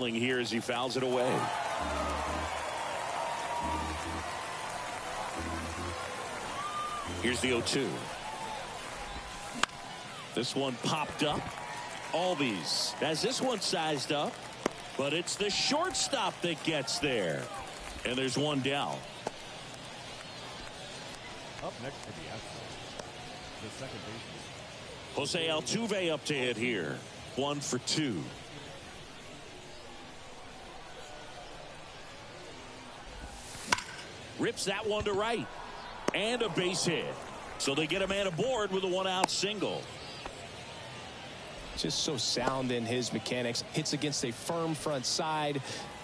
Here as he fouls it away. Here's the 0-2. This one popped up. Albies has this one sized up, but it's the shortstop that gets there. And there's one down. Up next for the Astros, the second baseman. Jose Altuve up to hit here. 1 for 2. Rips that one to right. And a base hit. So they get a man aboard with a 1-out single. Just so sound in his mechanics. Hits against a firm front side.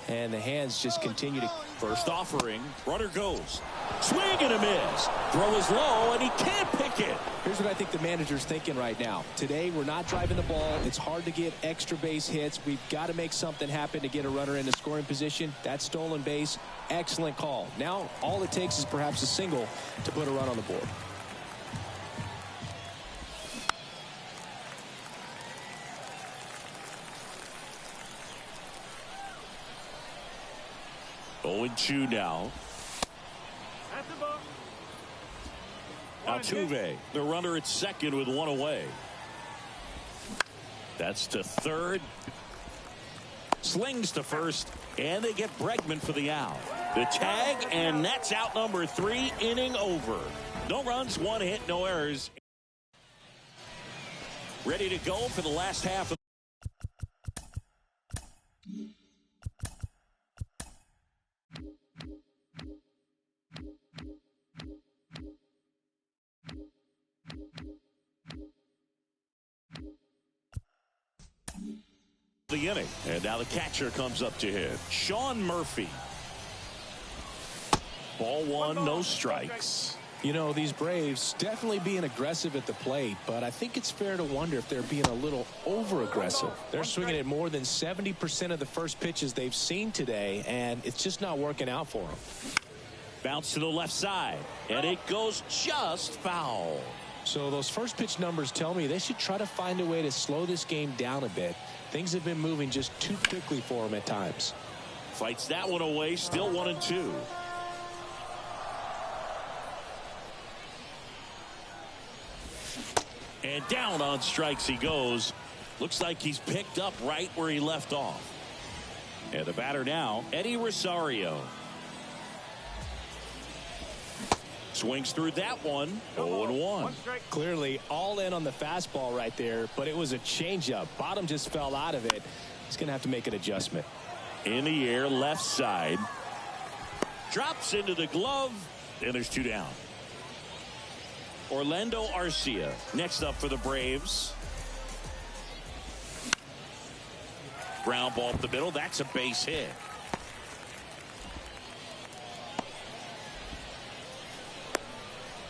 And the hands just continue to. First offering. Runner goes. Swing and a miss. Throw is low and he can't pick it. Here's what I think the manager's thinking right now. Today we're not driving the ball. It's hard to get extra base hits. We've got to make something happen to get a runner in the scoring position. That stolen base. Excellent call. Now all it takes is perhaps a single to put a run on the board. Oh, and 2 now. Altuve, the runner at second with 1 away. That's to third. Slings to first, and they get Bregman for the out. The tag, and that's out number 3, inning over. No runs, 1 hit, no errors. Ready to go for the last half of the inning. And now the catcher comes up to hit. Sean Murphy. Ball 1, no strikes. You know, these Braves definitely being aggressive at the plate, but I think it's fair to wonder if they're being a little over-aggressive. They're swinging at more than 70% of the first pitches they've seen today, and it's just not working out for them. Bounce to the left side, and it goes just foul. So those first pitch numbers tell me they should try to find a way to slow this game down a bit. Things have been moving just too quickly for him at times. Fights that one away, still 1 and 2. And down on strikes he goes. Looks like he's picked up right where he left off. And the batter now, Eddie Rosario. Swings through that one. 0-1. Clearly all in on the fastball right there, but it was a changeup. Bottom just fell out of it. He's going to have to make an adjustment. In the air, left side. Drops into the glove, and there's 2 down. Orlando Arcia next up for the Braves. Ground ball up the middle. That's a base hit.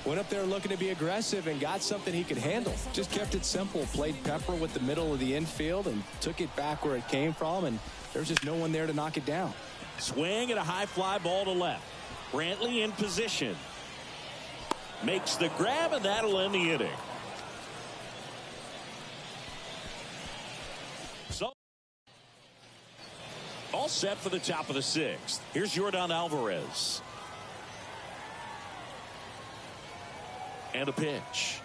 Went up there looking to be aggressive and got something he could handle. Just kept it simple. Played pepper with the middle of the infield and took it back where it came from, and there's just no one there to knock it down. Swing and a high fly ball to left. Brantley in position. Makes the grab, and that'll end the inning. So all set for the top of the 6th. Here's Yordan Alvarez. And a pitch.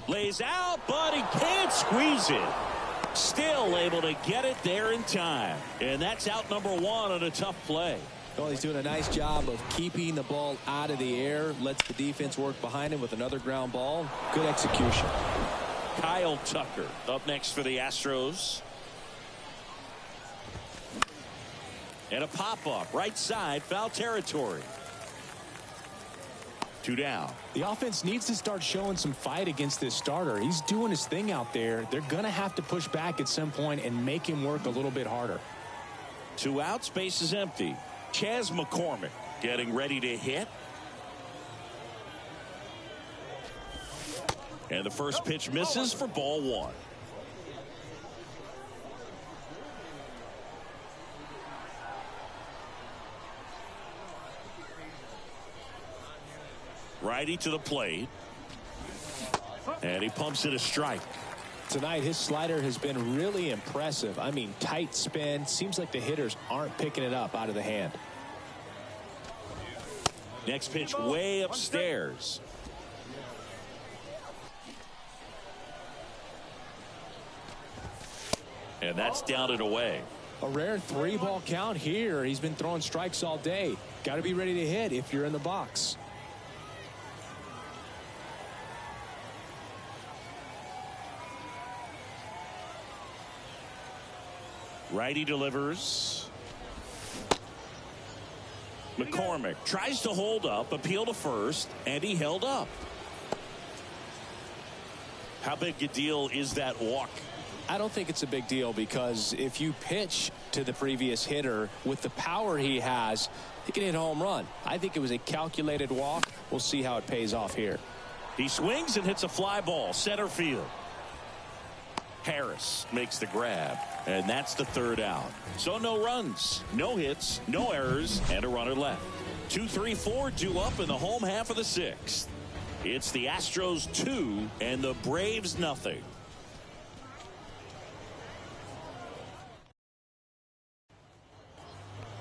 Lays out, but he can't squeeze it. Still able to get it there in time. And that's out number 1 on a tough play. Well, he's doing a nice job of keeping the ball out of the air. Lets the defense work behind him with another ground ball. Good execution. Kyle Tucker up next for the Astros. And a pop-up. Right side, foul territory. 2 down. The offense needs to start showing some fight against this starter. He's doing his thing out there. They're going to have to push back at some point and make him work a little bit harder. 2 outs, base is empty. Chas McCormick getting ready to hit. And the first pitch misses for ball 1. Righty to the plate. And he pumps it a strike. Tonight, his slider has been really impressive. I mean, tight spin. Seems like the hitters aren't picking it up out of the hand. Next pitch way upstairs. And that's down and away. A rare 3-ball count here. He's been throwing strikes all day. Got to be ready to hit if you're in the box. Righty delivers. McCormick tries to hold up, appeal to first, and he held up. How big a deal is that walk? I don't think it's a big deal, because if you pitch to the previous hitter with the power he has, he can hit a home run. I think it was a calculated walk. We'll see how it pays off here. He swings and hits a fly ball center field. Harris makes the grab, and that's the third out. So no runs, no hits, no errors, and a runner left. 2, 3, 4 due up in the home half of the sixth. It's the Astros 2 and the Braves nothing.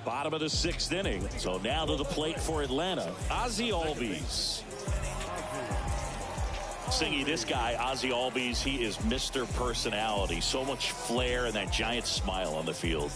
Bottom of the sixth inning. So now to the plate for Atlanta, Ozzie Albies. Singy, this guy, Ozzie Albies, he is Mr. Personality. So much flair and that giant smile on the field.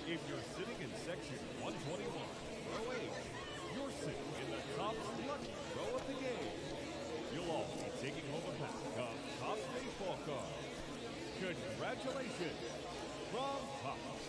If you're sitting in section 121, row H, you're sitting in the top lucky row of the game. You'll all be taking home a pack of Topps baseball cards. Congratulations from Topps.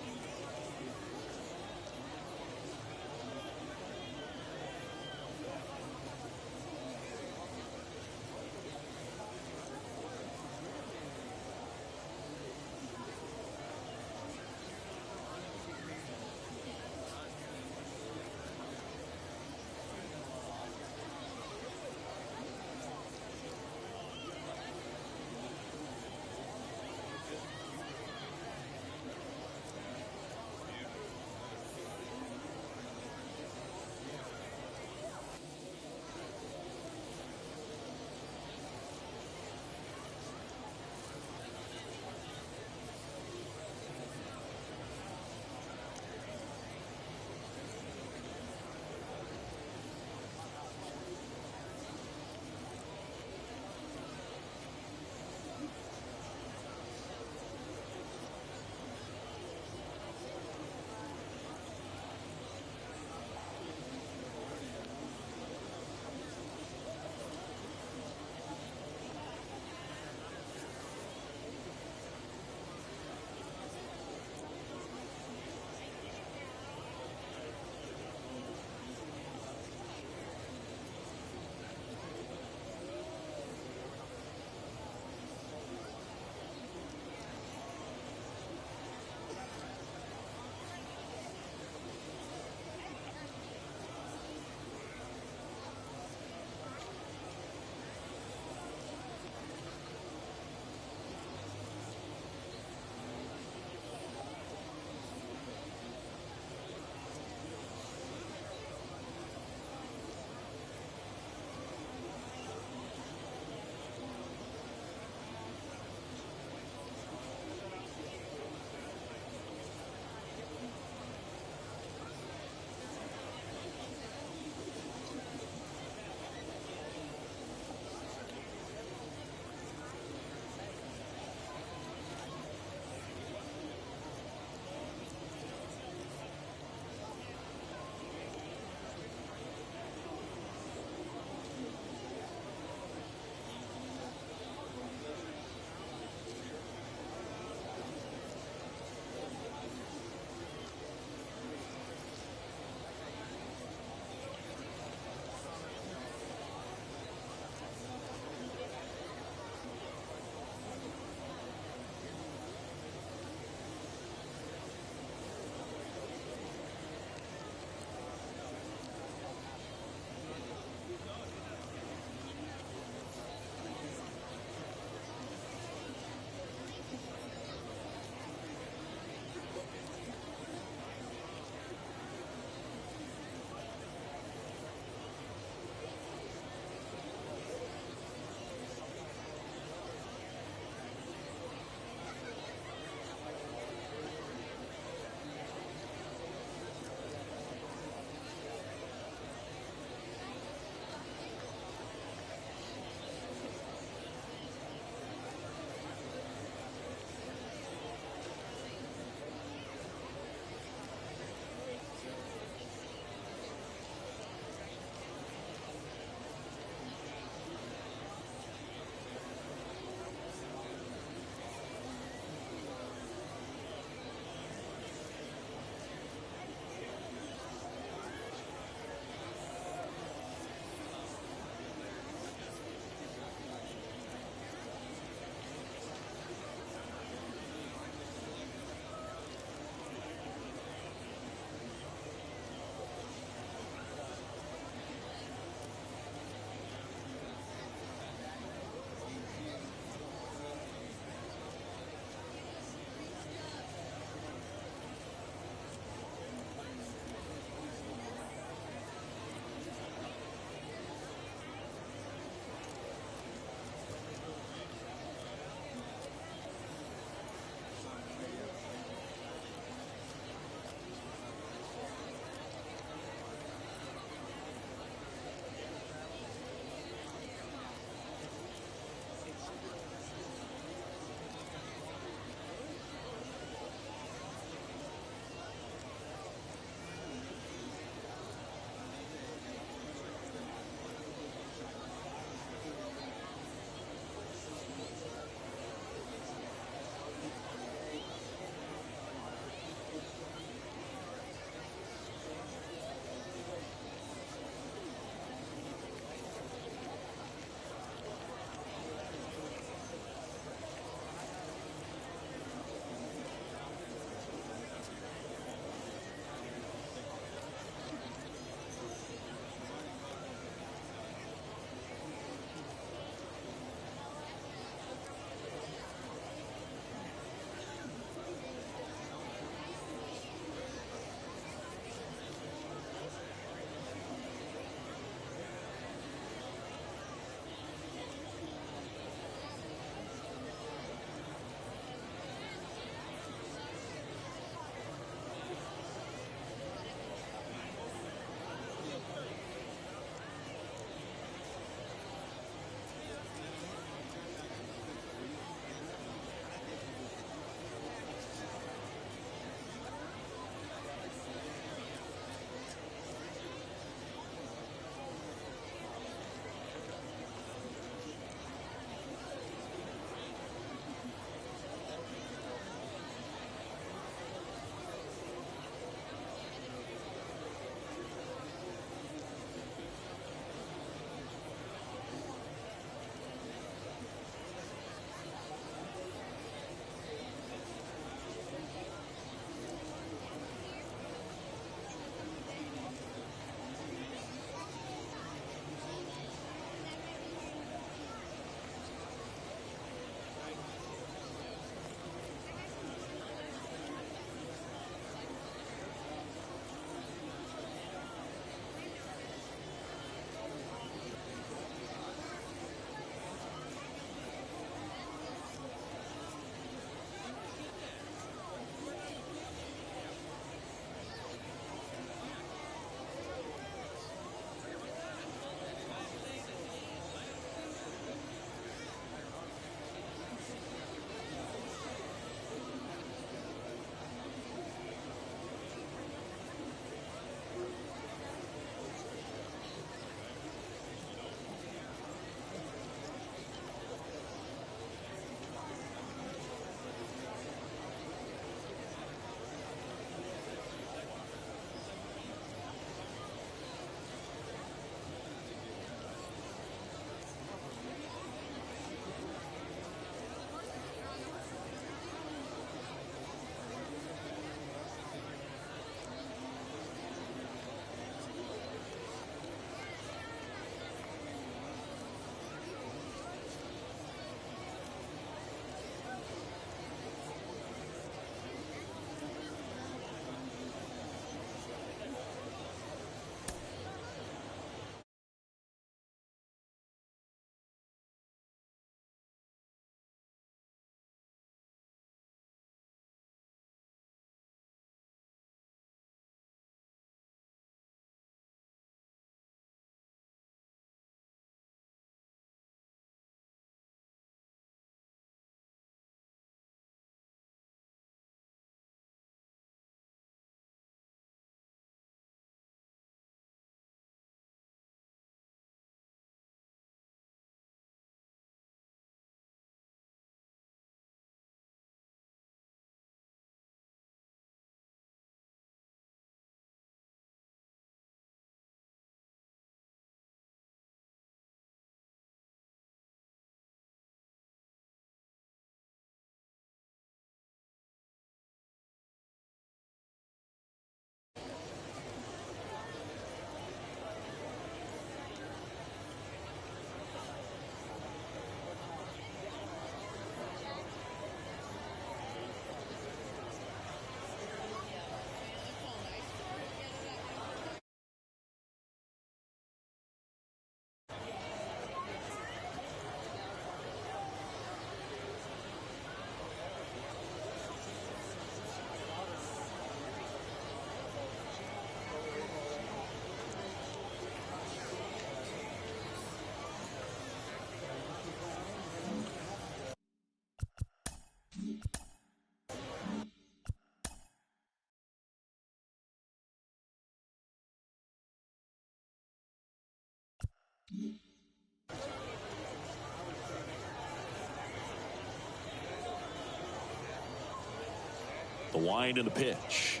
The wind and the pitch.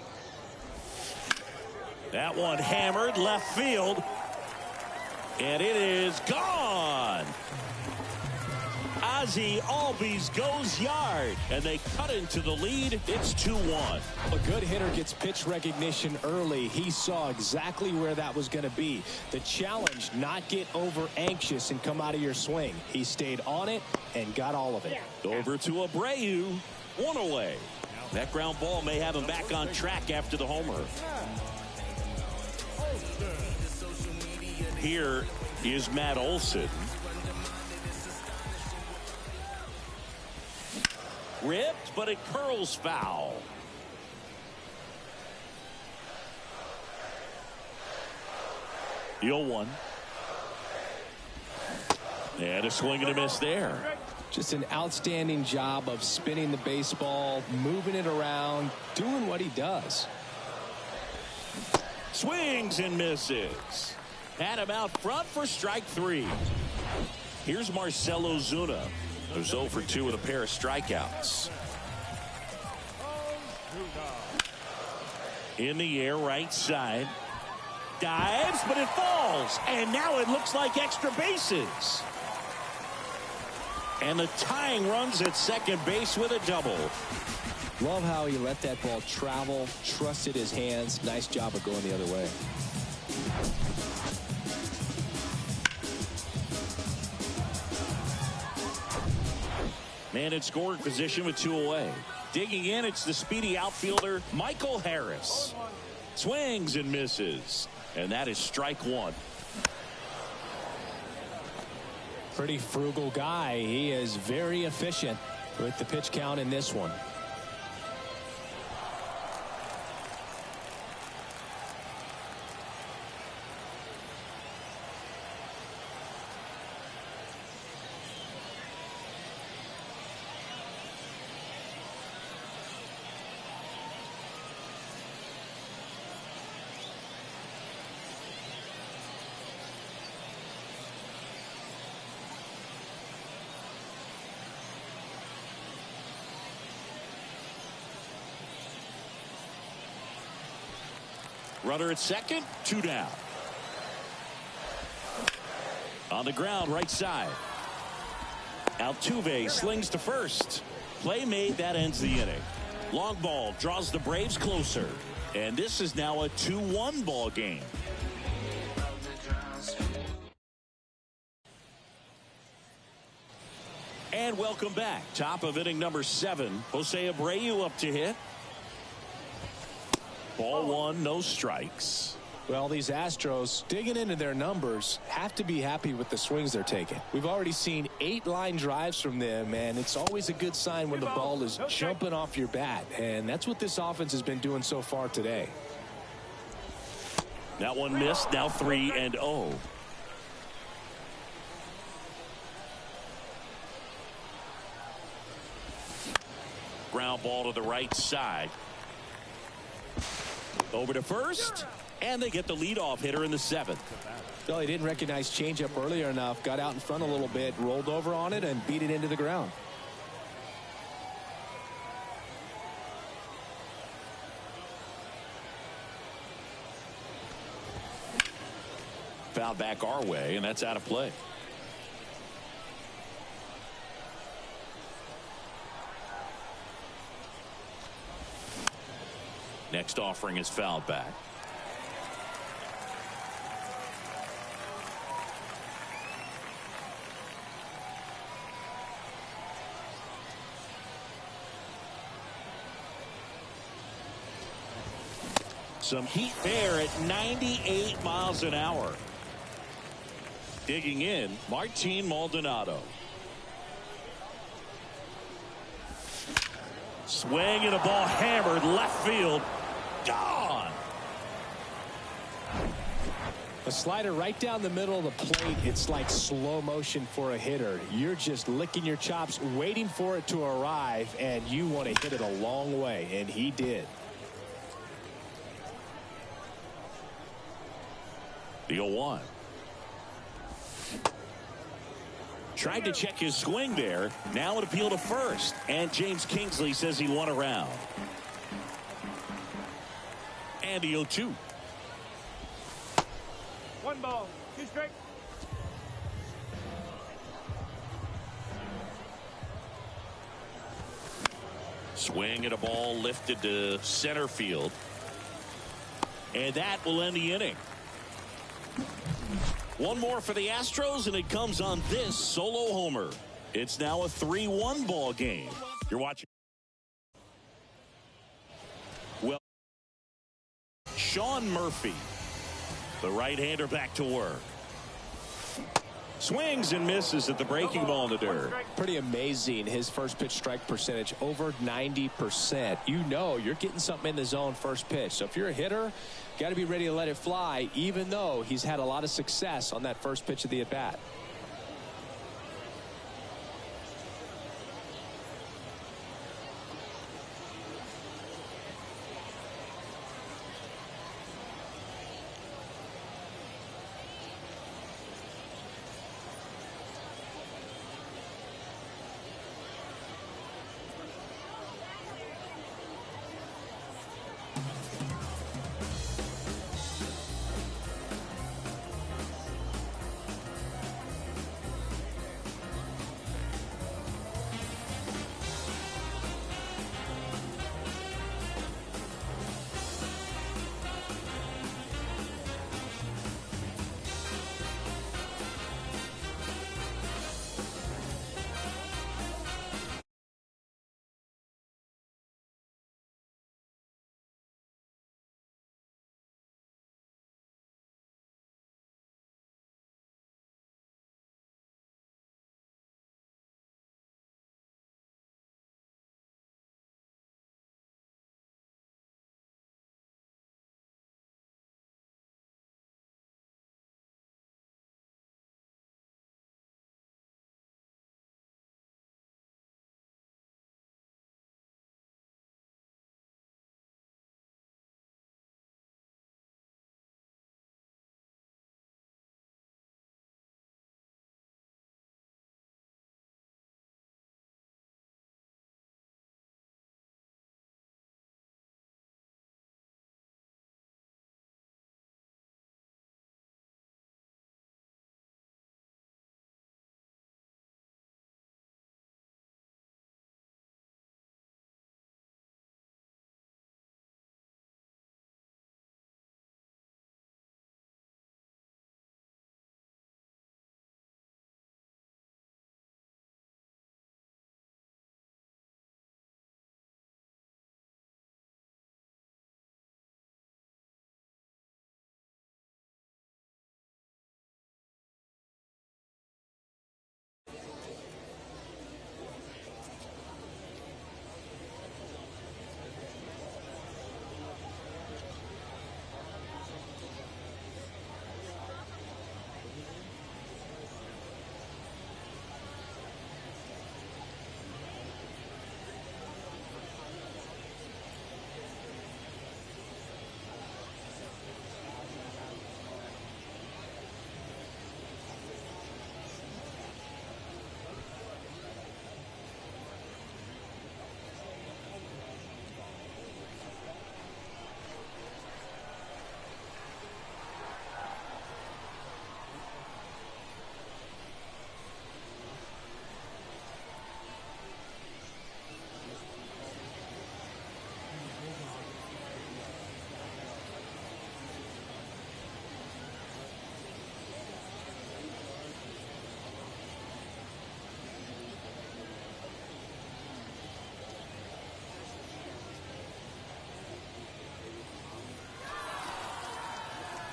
That one hammered left field. And it is gone. Ozzie Albies goes yard, and they cut into the lead. It's 2-1. A good hitter gets pitch recognition early. He saw exactly where that was going to be. The challenge, not get over anxious and come out of your swing. He stayed on it and got all of it. Over to Abreu, one away. That ground ball may have him back on track after the homer. Here is Matt Olson. Ripped, but it curls foul. The 0-1. And a swing and a miss there. Just an outstanding job of spinning the baseball, moving it around, doing what he does. Swings and misses. Had him out front for strike 3. Here's Marcell Ozuna, who's 0 for 2 with a pair of strikeouts. In the air, right side. Dives, but it falls. And now it looks like extra bases. And the tying runs at second base with a double. Love how he let that ball travel, trusted his hands. Nice job of going the other way. Man in scoring position with 2 away. Digging in, it's the speedy outfielder, Michael Harris. Swings and misses. And that is strike 1. Pretty frugal guy. He is very efficient with the pitch count in this one. Runner at second, 2 down. On the ground, right side. Altuve slings to first. Play made, that ends the inning. Long ball draws the Braves closer. And this is now a 2-1 ball game. And welcome back. Top of inning number 7. Jose Abreu up to hit. Ball 1, no strikes. Well, these Astros, digging into their numbers, have to be happy with the swings they're taking. We've already seen 8 line drives from them, and it's always a good sign when the ball is jumping off your bat. And that's what this offense has been doing so far today. That one missed, now 3-0. Ground ball to the right side. Over to first, and they get the leadoff hitter in the 7th. Well, he didn't recognize changeup earlier enough, got out in front a little bit, rolled over on it, and beat it into the ground. Foul back our way, and that's out of play. Next offering is fouled back. Some heat there at 98 miles an hour. Digging in, Martin Maldonado. Swing and a ball hammered left field. Gone. A slider right down the middle of the plate. It's like slow motion for a hitter. You're just licking your chops, waiting for it to arrive, and you want to hit it a long way, and he did. The 0-1. Tried to check his swing there. Now an appeal to first. And James Kingsley says he won a round. And the 0-2. 1 ball, 2 strikes. Swing at a ball lifted to center field. And that will end the inning. One more for the Astros, and it comes on this solo homer. It's now a 3-1 ball game. You're watching. Well, Sean Murphy, the right-hander, back to work. Swings and misses at the breaking ball in the dirt. Pretty amazing. His first pitch strike percentage over 90%. You know you're getting something in the zone first pitch. So if you're a hitter, got to be ready to let it fly, even though he's had a lot of success on that first pitch of the at bat.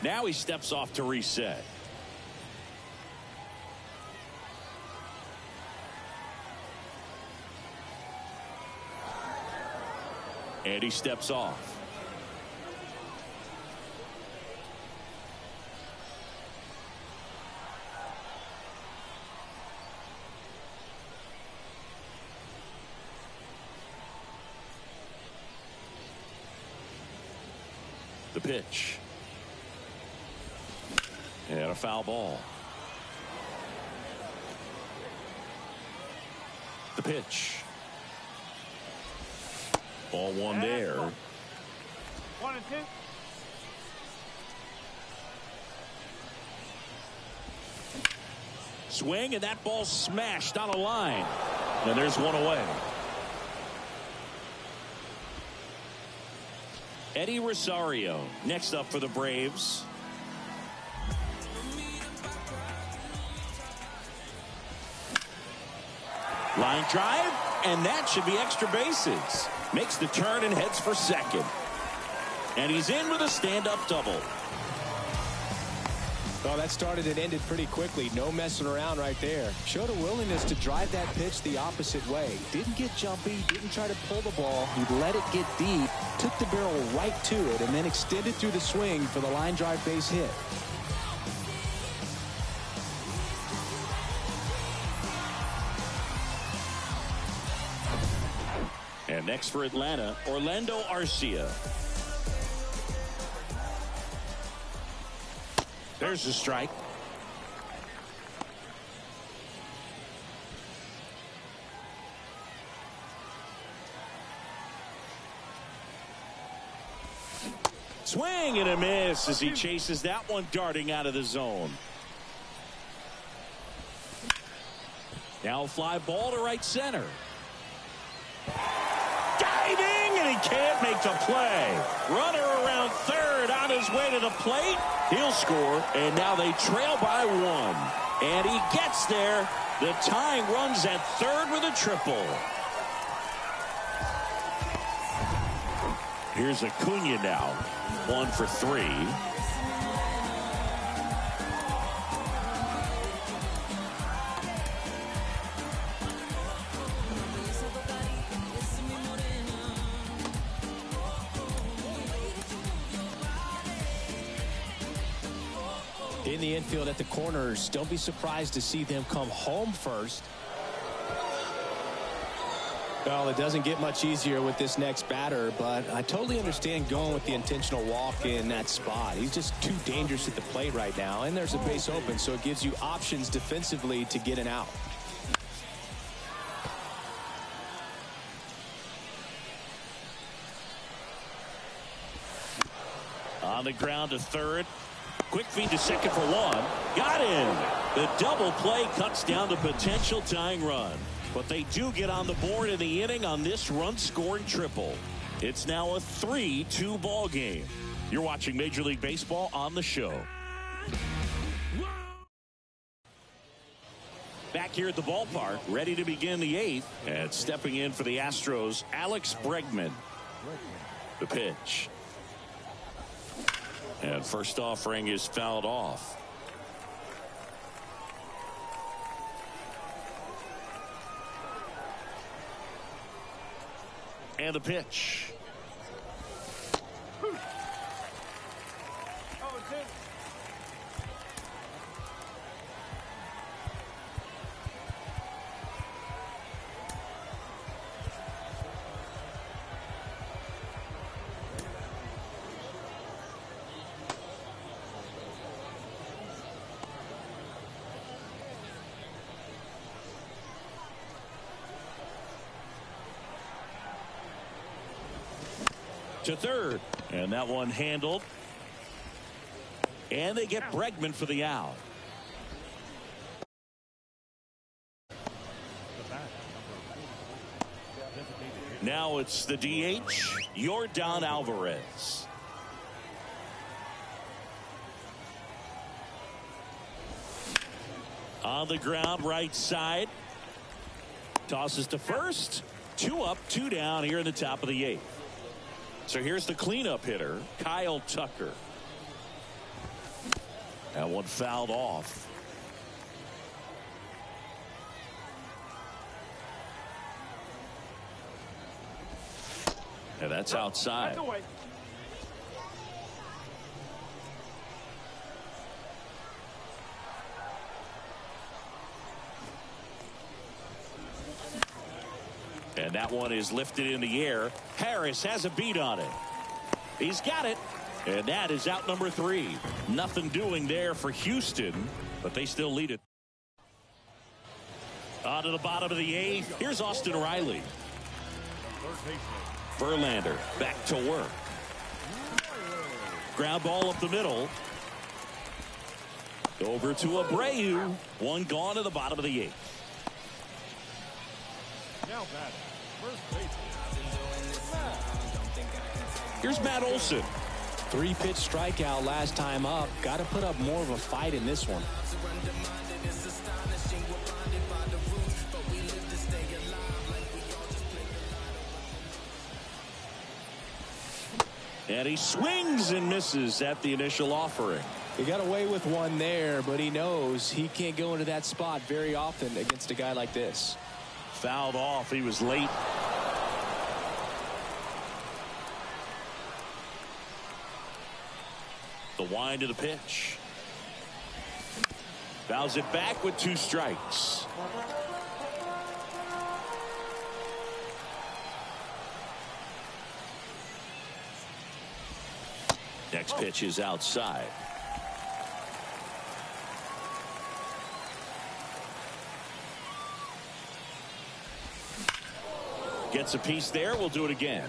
Now he steps off to reset. And he steps off. The pitch. And a foul ball. The pitch. Ball one there. 1 and 2. Swing, and that ball smashed on a line. And there's one away. Eddie Rosario next up for the Braves. Line drive, and that should be extra bases. Makes the turn and heads for second. And he's in with a stand-up double. Well, that started and ended pretty quickly. No messing around right there. Showed a willingness to drive that pitch the opposite way. Didn't get jumpy, didn't try to pull the ball. He let it get deep, took the barrel right to it, and then extended through the swing for the line drive base hit. And next for Atlanta, Orlando Arcia. There's a strike. Swing and a miss as he chases that one darting out of the zone. Now a fly ball to right center. Diving, and he can't make the play. Runner around third on his way to the plate. He'll score, and now they trail by 1. And he gets there. The tying runs at third with a triple. Here's Acuna now. 1 for 3. In the infield at the corners, don't be surprised to see them come home first. Well, it doesn't get much easier with this next batter, but I totally understand going with the intentional walk in that spot. He's just too dangerous at the plate right now, and there's a base open, so it gives you options defensively to get an out. On the ground to third. Quick feed to second for 1. Got him. The double play cuts down the potential tying run. But they do get on the board in the inning on this run-scoring triple. It's now a 3-2 ball game. You're watching Major League Baseball on the show. Back here at the ballpark, ready to begin the 8th. And stepping in for the Astros, Alex Bregman. The pitch. And first offering is fouled off. And the pitch. To third, and that one handled, and they get Bregman for the out. Now it's the DH, Yordan Alvarez. On the ground, right side, tosses to first. 2 up, 2 down here in the top of the 8th. So here's the cleanup hitter, Kyle Tucker. That one fouled off. And that's outside. And that one is lifted in the air. Harris has a beat on it. He's got it. And that is out number 3. Nothing doing there for Houston, but they still lead it. On to the bottom of the 8th. Here's Austin Riley. Third baseman. Verlander back to work. Ground ball up the middle. Over to Abreu. One gone to the bottom of the 8th. Now batting. First baseman. Here's Matt Olson. 3-pitch strikeout last time up. Got to put up more of a fight in this one. And he swings and misses at the initial offering. He got away with one there, but he knows he can't go into that spot very often against a guy like this. Fouled off. He was late. The wind of the pitch. Fouls it back with 2 strikes. Next pitch is outside. Gets a piece there. We'll do it again.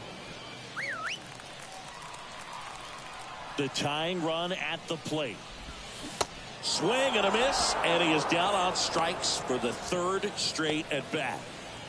The tying run at the plate. Swing and a miss, and he is down on strikes for the 3rd straight at bat.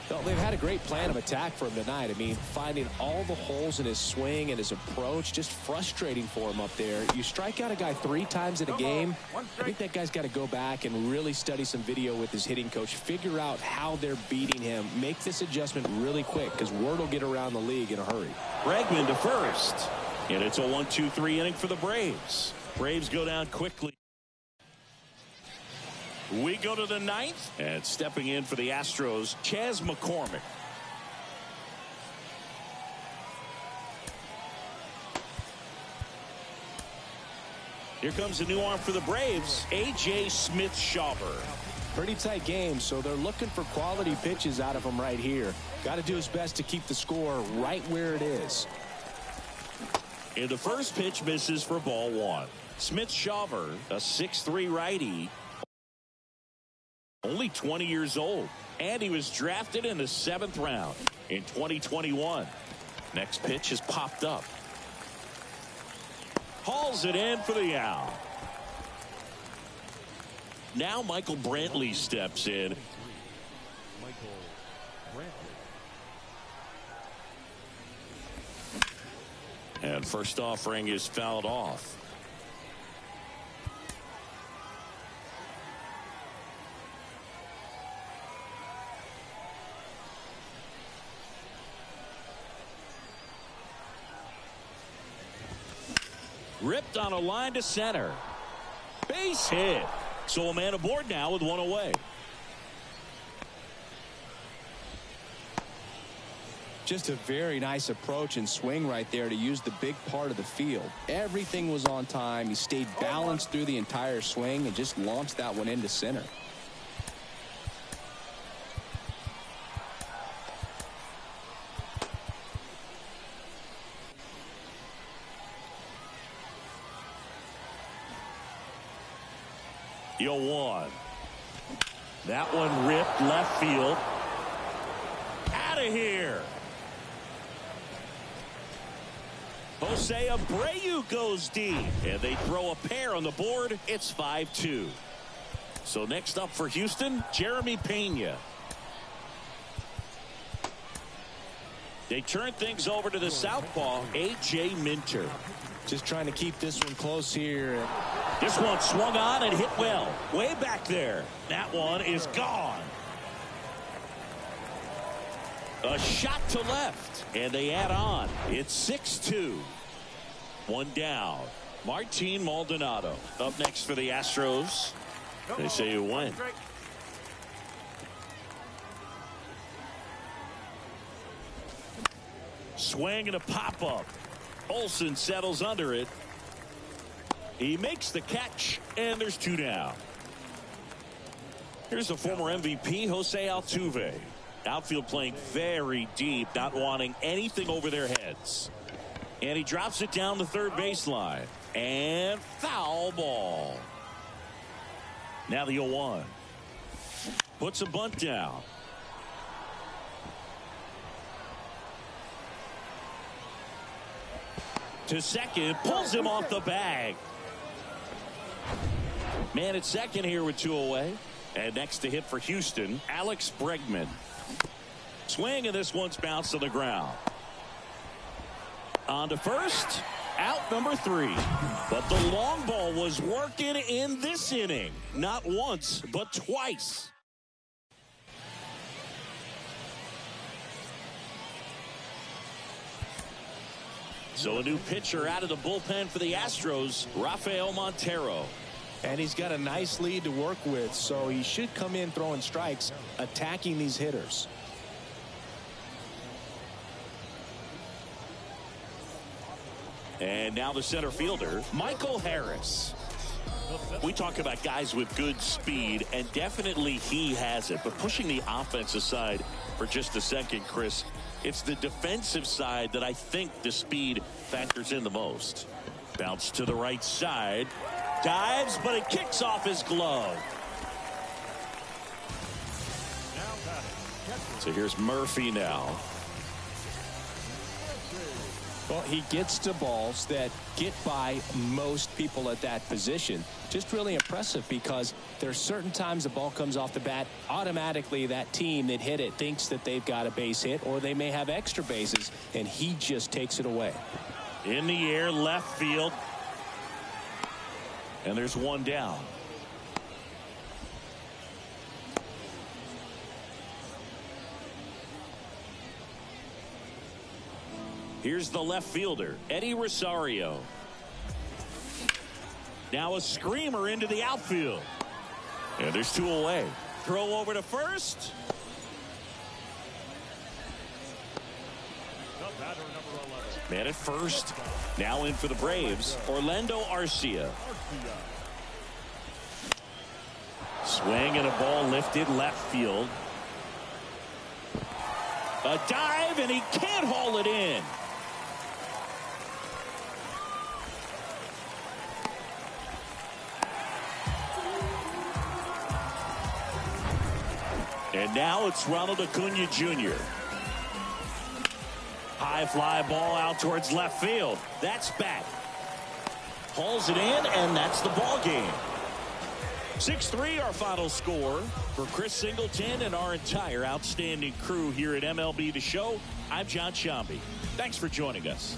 Well, they've had a great plan of attack for him tonight. I mean, finding all the holes in his swing and his approach, just frustrating for him up there. You strike out a guy 3 times in a game. I think that guy's got to go back and really study some video with his hitting coach, figure out how they're beating him, make this adjustment really quick, because word will get around the league in a hurry. Bregman to first, and it's a 1-2-3 inning for the Braves. Braves go down quickly. We go to the 9th, and stepping in for the Astros, Chas McCormick. Here comes a new arm for the Braves, A.J. Smith-Shawver. Pretty tight game, so they're looking for quality pitches out of him right here. Got to do his best to keep the score right where it is. And the first pitch misses for ball 1. Smith-Shawver, a 6'3" righty. Only 20 years old, and he was drafted in the 7th round in 2021. Next pitch has popped up. Hauls it in for the out. Now Michael Brantley steps in. Michael Brantley. And first offering is fouled off. Ripped on a line to center. Base hit. So a man aboard now with 1 away. Just a very nice approach and swing right there to use the big part of the field. Everything was on time. He stayed balanced through the entire swing and just launched that one into center. Yo, 1. That one ripped left field. Out of here. Jose Abreu goes deep, and they throw a pair on the board. It's 5-2. So next up for Houston, Jeremy Pena. They turn things over to the southpaw, A.J. Minter. Just trying to keep this one close here. This one swung on and hit well. Way back there. That one is gone. A shot to left, and they add on. It's 6-2. One down. Martin Maldonado up next for the Astros. They say you win. Swing and a pop-up. Olsen settles under it. He makes the catch, and there's 2 down. Here's the former MVP, Jose Altuve. Outfield playing very deep, not wanting anything over their heads. And he drops it down the third baseline. And foul ball. Now the 0-1. puts a bunt down. To second, pulls him off the bag. Man at second here with 2 away. And next to hit for Houston, Alex Bregman. Swing, and this one's bounced to the ground. On to first, out number 3. But the long ball was working in this inning. Not once, but twice. So a new pitcher out of the bullpen for the Astros, Rafael Montero. And he's got a nice lead to work with, so he should come in throwing strikes, attacking these hitters. And now the center fielder, Michael Harris. We talk about guys with good speed, and definitely he has it. But pushing the offense aside for just a second, Chris, it's the defensive side that I think the speed factors in the most. Bounce to the right side. Dives, but it kicks off his glove. So here's Murphy now. Well, he gets to balls that get by most people at that position. Just really impressive because there's certain times the ball comes off the bat, automatically that team that hit it thinks that they've got a base hit, or they may have extra bases, and he just takes it away. In the air, left field. And there's one down. Here's the left fielder, Eddie Rosario. Now a screamer into the outfield. And there's 2 away. Throw over to first. Man at first. Now in for the Braves, Orlando Arcia. Swing and a ball lifted left field. A dive, and he can't haul it in. And now it's Ronald Acuna Jr. High fly ball out towards left field. That's back. Hauls it in, and that's the ball game. 6-3 our final score. For Chris Singleton and our entire outstanding crew here at MLB The Show, I'm John Shambi. Thanks for joining us.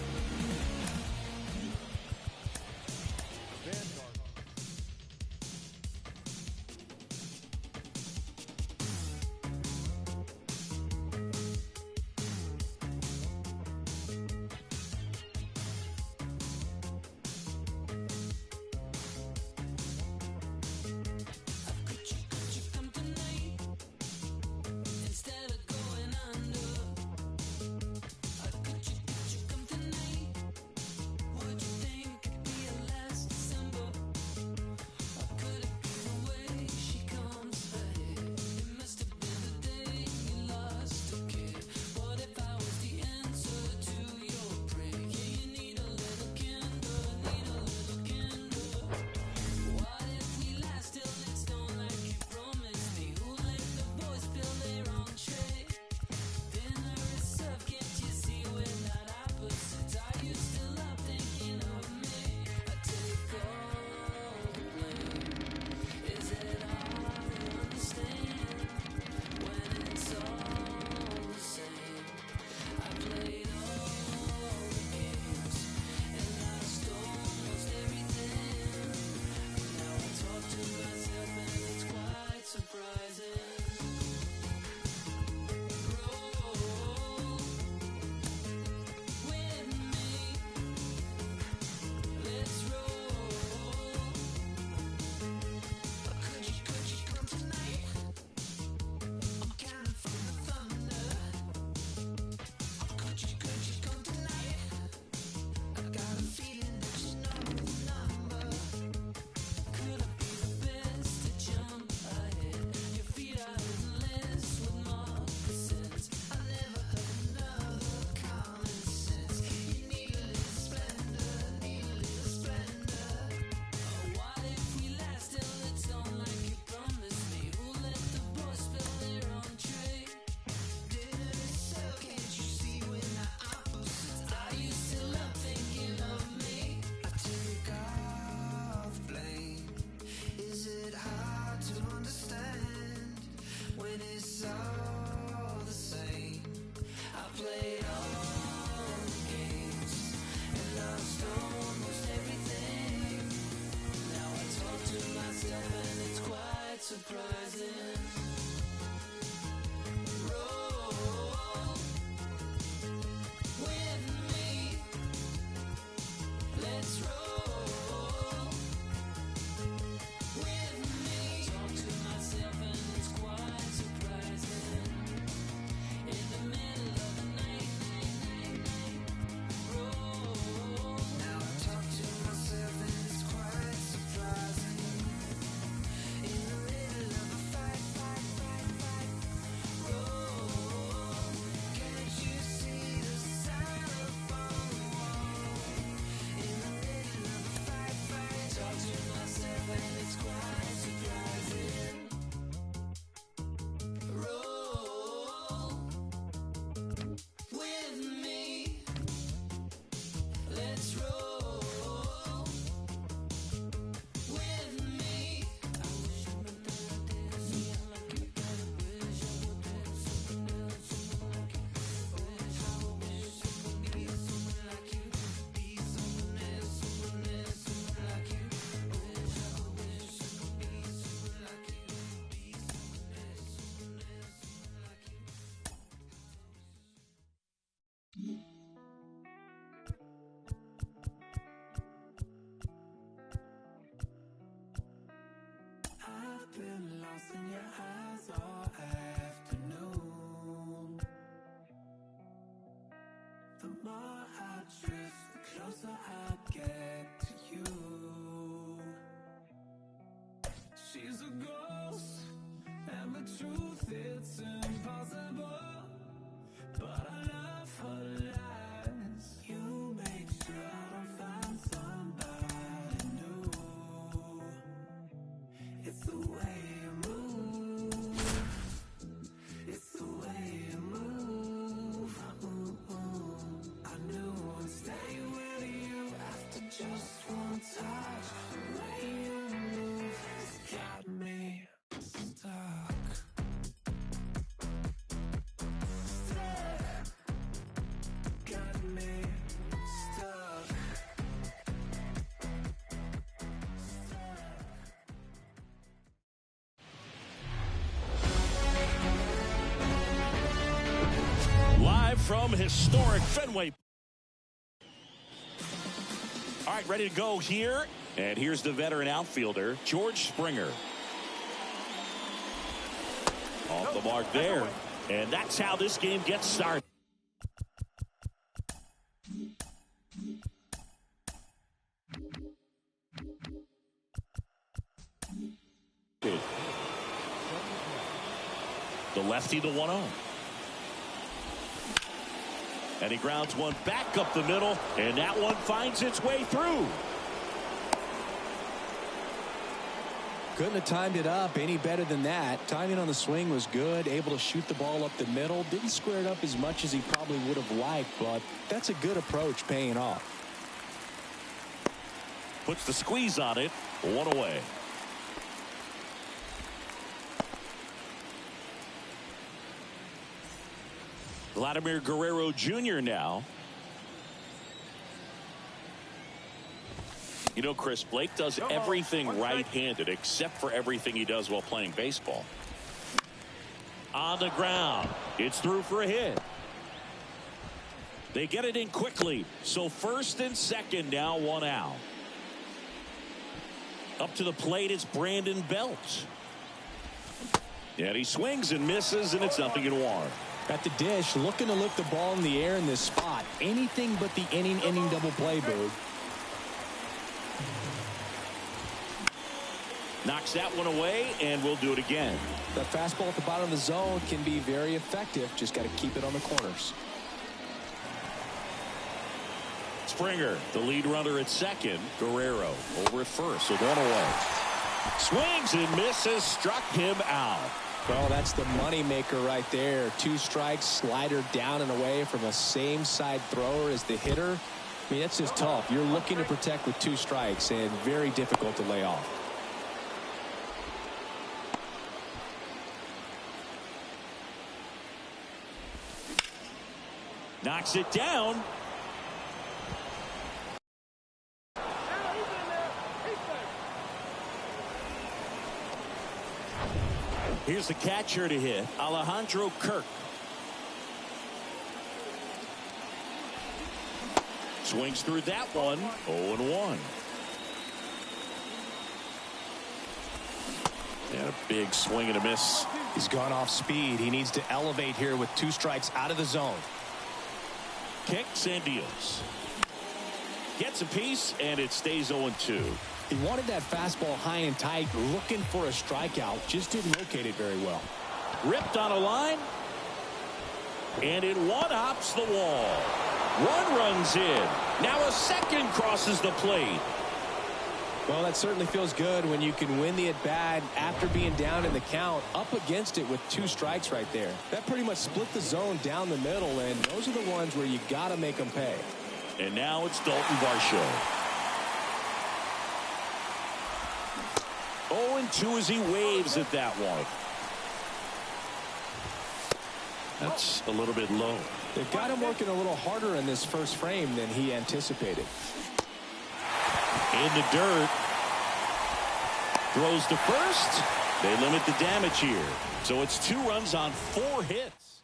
surprising. I've been lost in your eyes all afternoon. The more I drift, the closer I get to you. She's a ghost, and the truth, it's impossible. But I love her lies. You make sure I don't find somebody new. It's the way you move. It's the way you move. I knew I'd stay with you after just one touch. The way you move has got me stuck. Got me stuck. Live from historic Fenway. All right, ready to go here. And here's the veteran outfielder, George Springer. Off the mark there. And that's how this game gets started. The lefty, the 1-0. And he grounds one back up the middle, and that one finds its way through. Couldn't have timed it up any better than that. Timing on the swing was good, able to shoot the ball up the middle. Didn't square it up as much as he probably would have liked, but that's a good approach paying off. Puts the squeeze on it, 1 away. Vladimir Guerrero Jr. now. You know, Chris, Blake does everything right-handed except for everything he does while playing baseball. On the ground. It's through for a hit. They get it in quickly. So first and second, now 1 out. Up to the plate, it's Brandon Belt. And he swings and misses, and it's 0-1. At the dish, looking to lift the ball in the air in this spot. Anything but the inning double play, Boog. Knocks that one away, and we'll do it again. The fastball at the bottom of the zone can be very effective. Just got to keep it on the corners. Springer, the lead runner at second. Guerrero over at first, so 1 away. Swings and misses, struck him out. Well, that's the money maker right there. 2 strikes, slider down and away from the same side thrower as the hitter. I mean, that's just tough. You're looking to protect with 2 strikes and very difficult to lay off. Knocks it down. Here's the catcher to hit, Alejandro Kirk. Swings through that one, 0-1. And a big swing and a miss. He's gone off speed. He needs to elevate here with 2 strikes out of the zone. Kicks and deals. Gets a piece, and it stays 0-2. He wanted that fastball high and tight, looking for a strikeout. Just didn't locate it very well. Ripped on a line. And it one-hops the wall. 1 runs in. Now a second crosses the plate. Well, that certainly feels good when you can win the at-bat after being down in the count, up against it with 2 strikes right there. That pretty much split the zone down the middle, and those are the ones where you got to make them pay. And now it's Dalton Varsho. 0-2 as he waves at that one. That's a little bit low. They've got him working a little harder in this first frame than he anticipated. In the dirt. Throws to first. They limit the damage here. So it's 2 runs on 4 hits.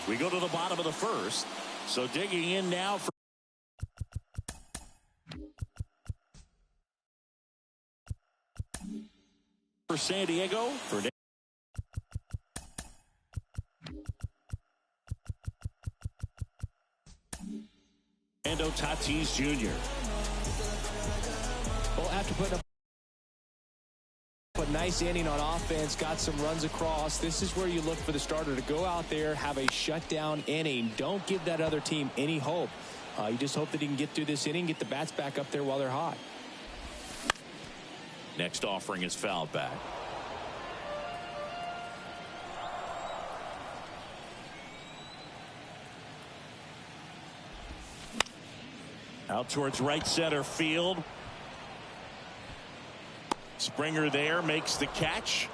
We go to the bottom of the first. So digging in now for San Diego. Fernando Tatis Jr. Well, after putting up a nice inning on offense, got some runs across, this is where you look for the starter to go out there, have a shutdown inning. Don't give that other team any hope. You just hope that he can get through this inning, get the bats back up there while they're hot. Next offering is fouled back. Out towards right center field. Springer there makes the catch.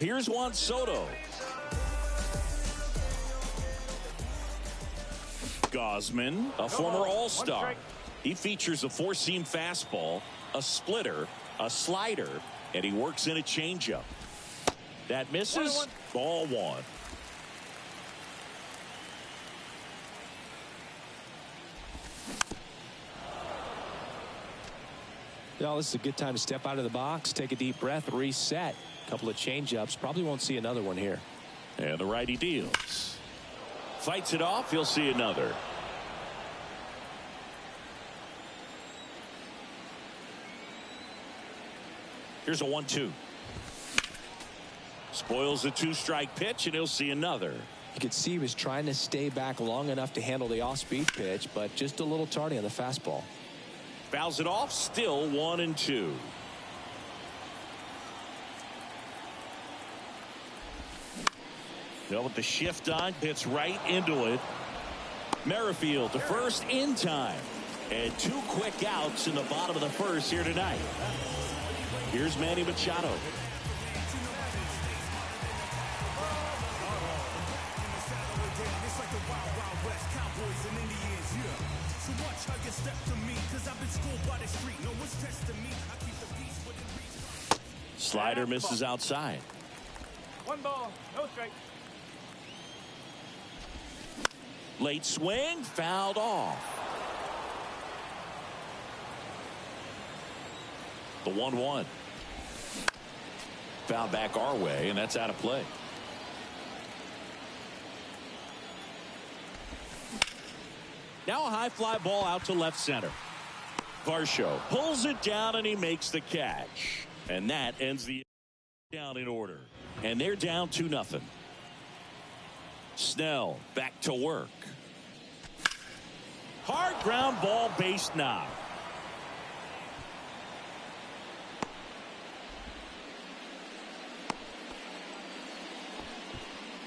Here's Juan Soto. Gosman, a former All-Star. He features a 4-seam fastball, a splitter, a slider, and he works in a changeup. That misses. Ball 1. Well, this is a good time to step out of the box, take a deep breath, reset. A couple of change-ups. Probably won't see another one here. And the righty deals. Fights it off. He'll see another. Here's a 1-2. Spoils the 2-strike pitch, and he'll see another. You could see he was trying to stay back long enough to handle the off-speed pitch, but just a little tardy on the fastball. Fouls it off. Still 1-2. Well, with the shift on, hits right into it. Merrifield to first in time. And 2 quick outs in the bottom of the first here tonight. Here's Manny Machado. Slider misses outside. 1 ball, no strike. Late swing, fouled off. The 1-1. Foul back our way, and that's out of play. Now a high fly ball out to left center. Varsho pulls it down, and he makes the catch. And that ends the down in order. And they're down 2-0. Snell back to work. Hard ground ball, base knock.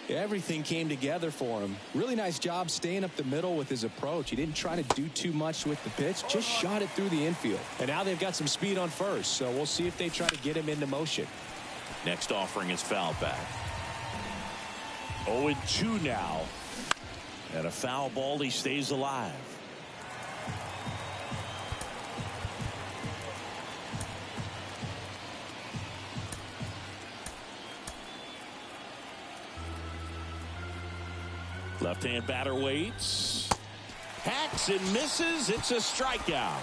Everything came together for him. Really nice job staying up the middle with his approach. He didn't try to do too much with the pitch, just shot it through the infield. And now they've got some speed on first, so we'll see if they try to get him into motion. Next offering is foul back. 0-2 now. And a foul ball, he stays alive. Left-hand batter waits. Hacks and misses. It's a strikeout.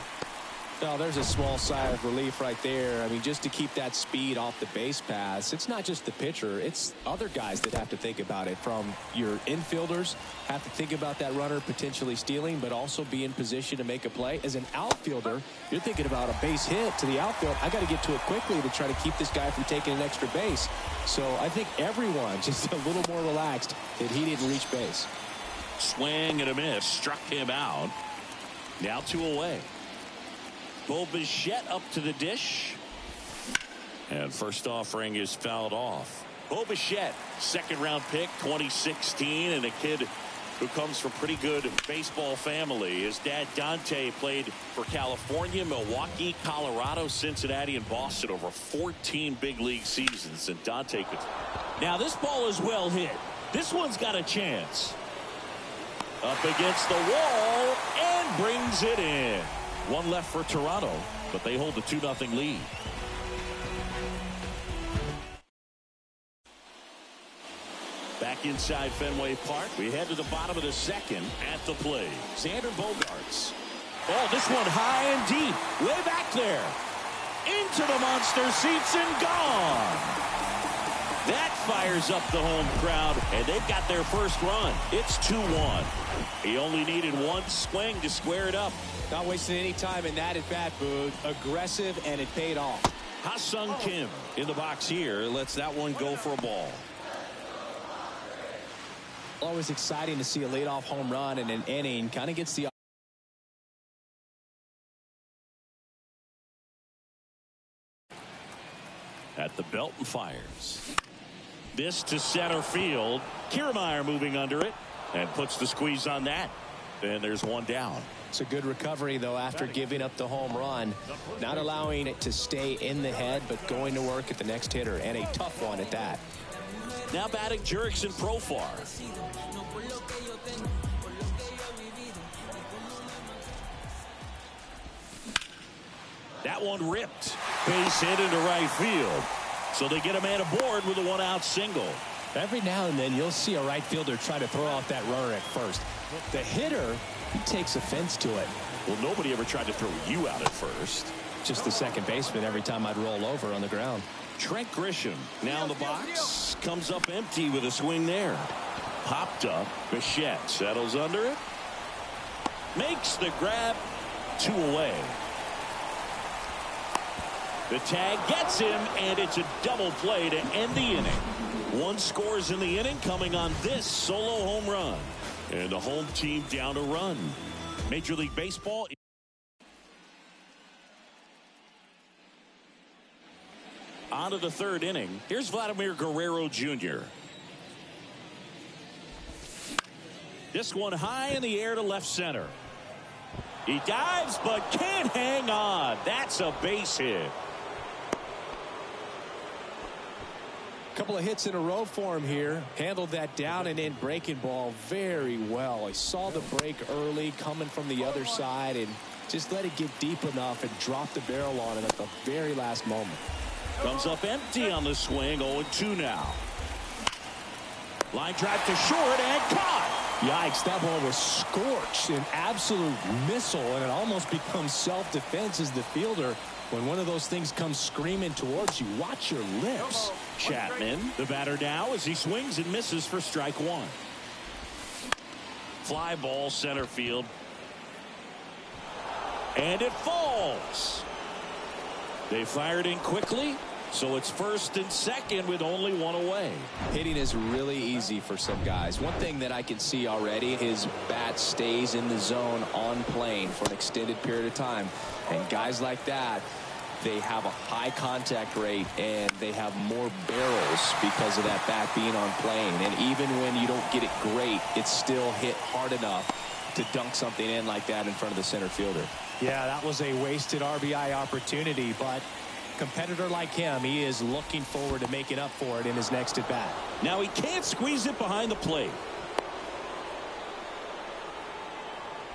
No, there's a small sigh of relief right there. I mean, just to keep that speed off the base paths. It's not just the pitcher. It's other guys that have to think about it. From your infielders have to think about that runner potentially stealing, but also be in position to make a play. As an outfielder, you're thinking about a base hit to the outfield. I got to get to it quickly to try to keep this guy from taking an extra base. So I think everyone just a little more relaxed that he didn't reach base. Swing and a miss. Struck him out. Now 2 away. Bichette up to the dish. And first offering is fouled off. Bichette, second-round pick, 2016, and a kid who comes from pretty good baseball family. His dad, Dante, played for California, Milwaukee, Colorado, Cincinnati, and Boston over 14 big league seasons. And Dante could... Now this ball is well hit. This one's got a chance. Up against the wall and brings it in. One left for Toronto, but they hold the 2-0 lead. Back inside Fenway Park. We head to the bottom of the second at the plate. Xander Bogaerts. Oh, this one high and deep. Way back there. Into the monster seats and gone. That fires up the home crowd, and they've got their first run. It's 2-1. He only needed one swing to square it up. Not wasting any time in that at bat, Boog. Aggressive, and it paid off. Ha-Sung Kim in the box here. Lets that one go for a ball. Always exciting to see a leadoff home run in an inning. Kind of gets the... At the belt and fires. This to center field. Kiermaier moving under it and puts the squeeze on that. And there's one down. It's a good recovery, though, after giving up the home run. Not allowing it to stay in the head, but going to work at the next hitter, and a tough one at that. Now batting Jurickson Profar. That one ripped. Base hit into right field. So they get a man aboard with a 1-out single. Every now and then you'll see a right fielder try to throw out that runner at first. The hitter, he takes offense to it. Well, nobody ever tried to throw you out at first. Just the second baseman every time I'd roll over on the ground. Trent Grisham now in the box. Comes up empty with a swing there. Popped up. Bichette settles under it. Makes the grab. 2 away. The tag gets him, and it's a double play to end the inning. One scores in the inning, coming on this solo home run. And the home team down a run. Major League Baseball. On to the third inning. Here's Vladimir Guerrero Jr. This one high in the air to left center. He dives but can't hang on. That's a base hit. Couple of hits in a row for him here. Handled that down and in breaking ball very well. He saw the break early coming from the other side and just let it get deep enough and drop the barrel on it at the very last moment. Comes up empty on the swing. 0-2 now. Line drive to short and caught. Yikes, that ball was scorched. An absolute missile, and it almost becomes self-defense as the fielder. When one of those things comes screaming towards you, watch your lips. Chapman, the batter now, as he swings and misses for strike one. Fly ball center field. And it falls. They fired in quickly, so it's first and second with only one away. Hitting is really easy for some guys. One thing that I can see already, his bat stays in the zone on plane for an extended period of time. And guys like that, they have a high contact rate and they have more barrels because of that bat being on plane. And even when you don't get it great, it's still hit hard enough to dunk something in like that in front of the center fielder. Yeah, that was a wasted RBI opportunity, but competitor like him, he is looking forward to making up for it in his next at bat. Now he can't squeeze it behind the plate.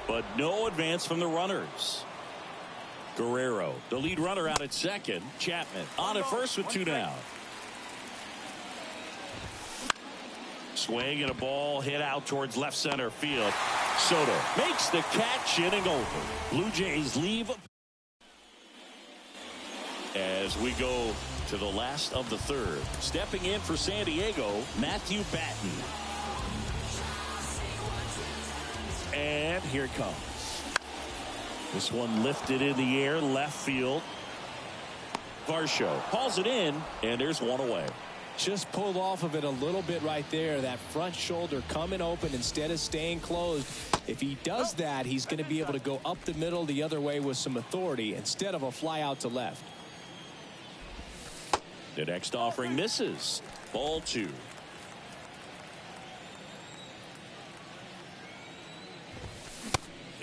But no advance from the runners. Guerrero, the lead runner, out at second. Chapman on at first with 2 down. Swing and a ball hit out towards left center field. Soto makes the catch, inning over. Blue Jays leave as we go to the last of the third. Stepping in for San Diego, Matthew Batten. And here it comes. This one lifted in the air, left field. Varsho hauls it in, and there's one away. Just pulled off of it a little bit right there. That front shoulder coming open instead of staying closed. If he does that, he's going to be able to go up the middle the other way with some authority instead of a fly out to left. The next offering misses. Ball 2.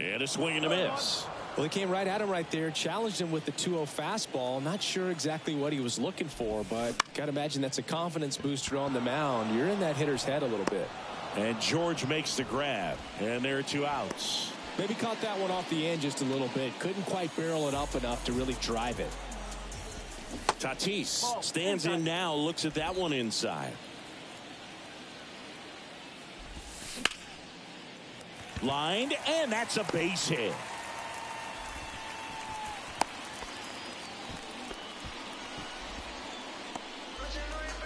And a swing and a miss. Well, he came right at him right there, challenged him with the 2-0 fastball. Not sure exactly what he was looking for, but got to imagine that's a confidence booster on the mound. You're in that hitter's head a little bit. And George makes the grab, and there are 2 outs. Maybe caught that one off the end just a little bit. Couldn't quite barrel it up enough to really drive it. Tatis stands in now, looks at that one inside. Lined, and that's a base hit.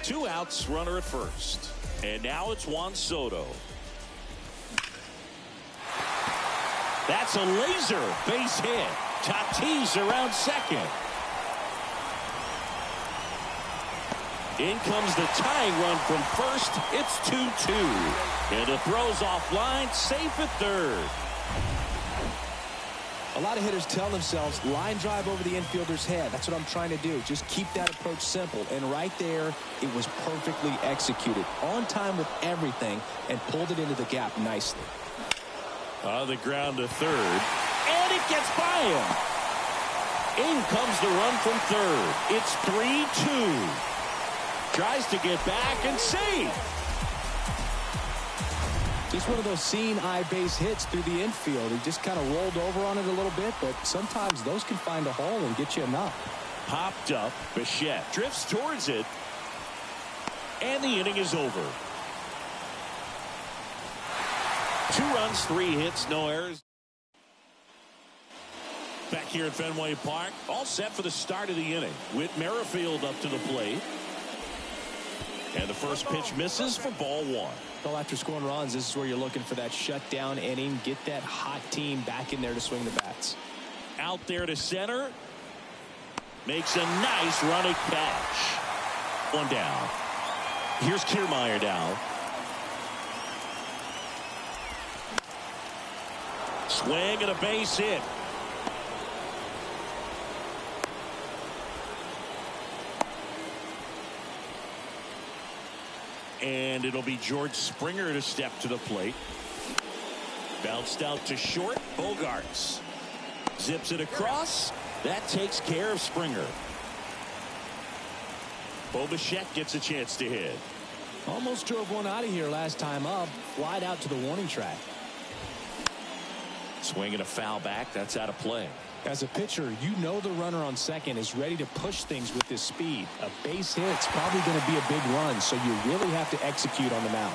Two outs, runner at first. And now it's Juan Soto. That's a laser base hit. Tatis around second. In comes the tying run from first. It's 2-2. And the throw's offline, safe at third. A lot of hitters tell themselves line drive over the infielder's head. That's what I'm trying to do. Just keep that approach simple. And right there, it was perfectly executed. On time with everything and pulled it into the gap nicely. On the ground to third. And it gets by him. In comes the run from third. It's 3-2. Tries to get back and save. Just one of those seeing eye base hits through the infield. He just kind of rolled over on it a little bit, but sometimes those can find a hole and get you enough. Popped up. Bichette drifts towards it. And the inning is over. 2 runs, 3 hits, no errors. Back here at Fenway Park, all set for the start of the inning. With Merrifield up to the plate. And the first pitch misses for ball 1. Well, after scoring runs, this is where you're looking for that shutdown inning. Get that hot team back in there to swing the bats. Out there to center. Makes a nice running catch. One down. Here's Kiermaier now. Swing and a base hit. And it'll be George Springer to step to the plate. Bounced out to short. Bogarts zips it across. That takes care of Springer. Bichette gets a chance to hit. Almost drove one out of here last time up. Flied out to the warning track. Swinging a foul back. That's out of play. As a pitcher, you know the runner on second is ready to push things with his speed. A base hit's probably going to be a big run, so you really have to execute on the mound.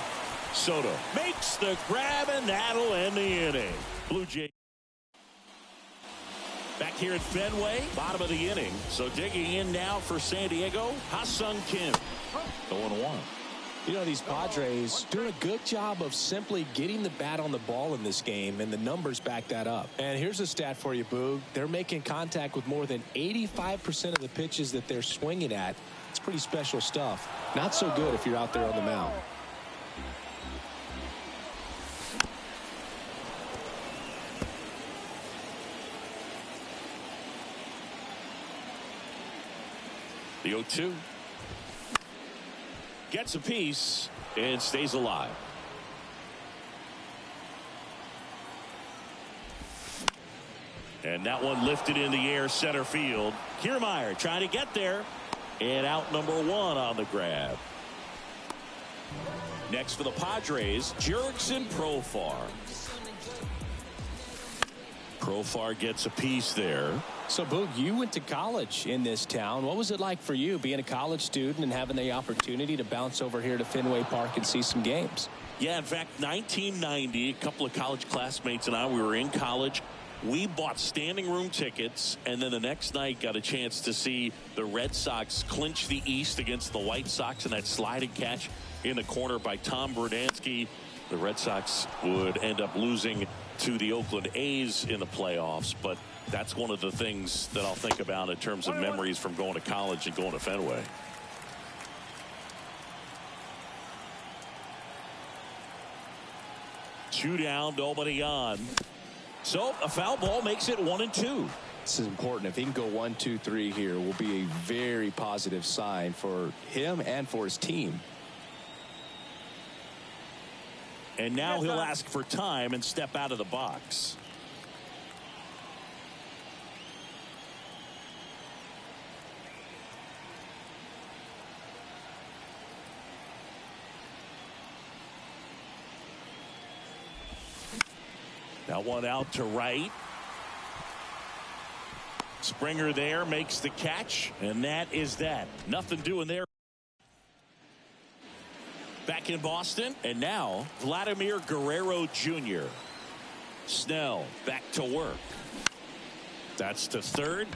Soto makes the grab, and that'll end the inning. Blue Jays back here at Fenway, bottom of the inning. So digging in now for San Diego, Ha-Sung Kim. 0-1. You know, these Padres doing a good job of simply getting the bat on the ball in this game, and the numbers back that up. And here's a stat for you, Boog. They're making contact with more than 85% of the pitches that they're swinging at. It's pretty special stuff. Not so good if you're out there on the mound. The 0-2. Gets a piece and stays alive. And that one lifted in the air center field. Kiermaier trying to get there. And out number 1 on the grab. Next for the Padres, Jurickson Profar. Profar gets a piece there. So, Boog, you went to college in this town. What was it like for you being a college student and having the opportunity to bounce over here to Fenway Park and see some games? Yeah, in fact, 1990, a couple of college classmates and I, we were in college. We bought standing room tickets, and then the next night got a chance to see the Red Sox clinch the East against the White Sox in that sliding catch in the corner by Tom Berdansky. The Red Sox would end up losing to the Oakland A's in the playoffs, but that's one of the things that I'll think about in terms of memories from going to college and going to Fenway. Two down, nobody on. So a foul ball makes it 1-2. This is important. If he can go 1, 2, 3 here, will be a very positive sign for him and for his team. And now he'll ask for time and step out of the box. Now one out to right. Springer there makes the catch, and that is that. Nothing doing there. Back in Boston, and now Vladimir Guerrero Jr. Snell back to work. That's to third.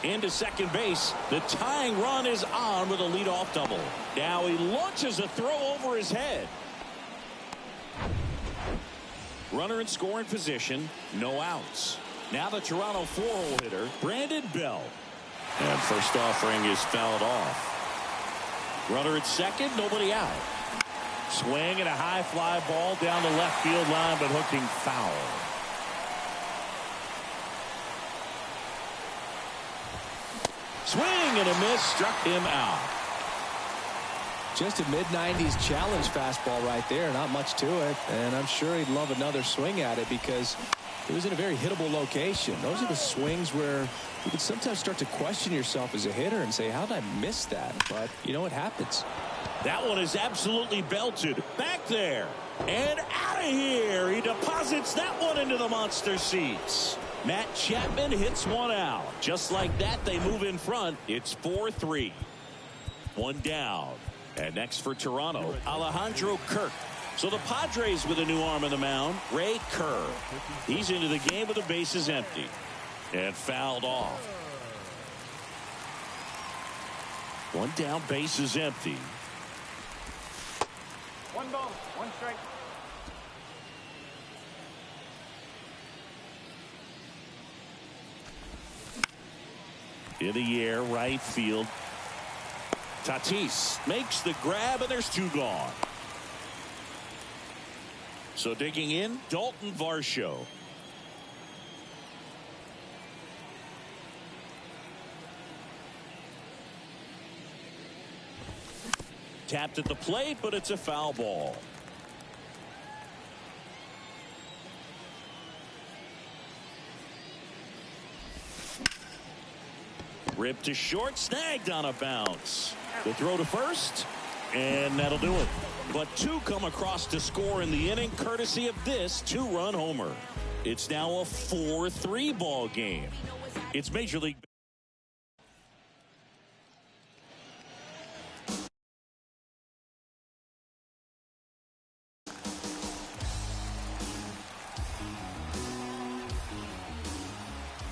Into second base. The tying run is on with a leadoff double. Now he launches a throw over his head. Runner in scoring position. No outs. Now the Toronto 4-hole hitter, Brandon Bell. And first offering is fouled off. Runner at second, nobody out. Swing and a high fly ball down the left field line, but hooking foul. Swing and a miss, struck him out. Just a mid-90s challenge fastball right there. Not much to it. And I'm sure he'd love another swing at it because it was in a very hittable location. Those are the swings where you can sometimes start to question yourself as a hitter and say, how did I miss that? But, you know, it happens. That one is absolutely belted. Back there. And out of here. He deposits that one into the monster seats. Matt Chapman hits one out. Just like that, they move in front. It's 4-3. One down. And next for Toronto, Alejandro Kirk. So the Padres with a new arm on the mound, Ray Kerr. He's into the game with the bases empty. And fouled off. One down, bases empty. One ball, one strike. In the air, right field. Tatis makes the grab, and there's two gone. So digging in, Dalton Varsho. Tapped at the plate, but it's a foul ball. Ripped to short, snagged on a bounce. The throw to first, and that'll do it. But two come across to score in the inning, courtesy of this two-run homer. It's now a 4-3 ball game. It's Major League.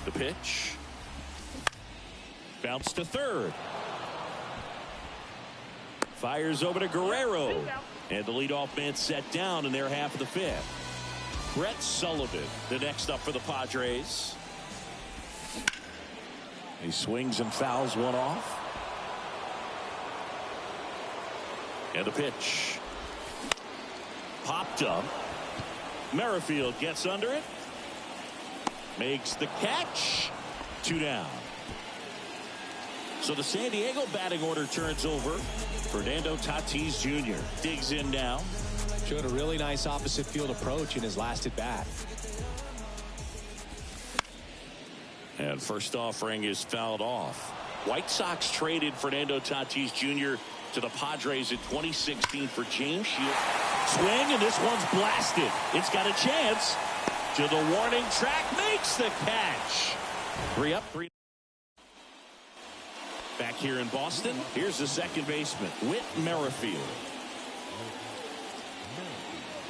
The pitch. Bounce to third. Fires over to Guerrero. And the leadoff man set down in their half of the fifth. Brett Sullivan, the next up for the Padres. He swings and fouls one off. And the pitch. Popped up. Merrifield gets under it. Makes the catch. Two down. So the San Diego batting order turns over. Fernando Tatis Jr. digs in now. Showed a really nice opposite field approach in his last at bat. And first offering is fouled off. White Sox traded Fernando Tatis Jr. to the Padres in 2016 for James Shields. Swing, and this one's blasted. It's got a chance. To the warning track, makes the catch. 3 up, 3. Back here in Boston, here's the second baseman, Whit Merrifield.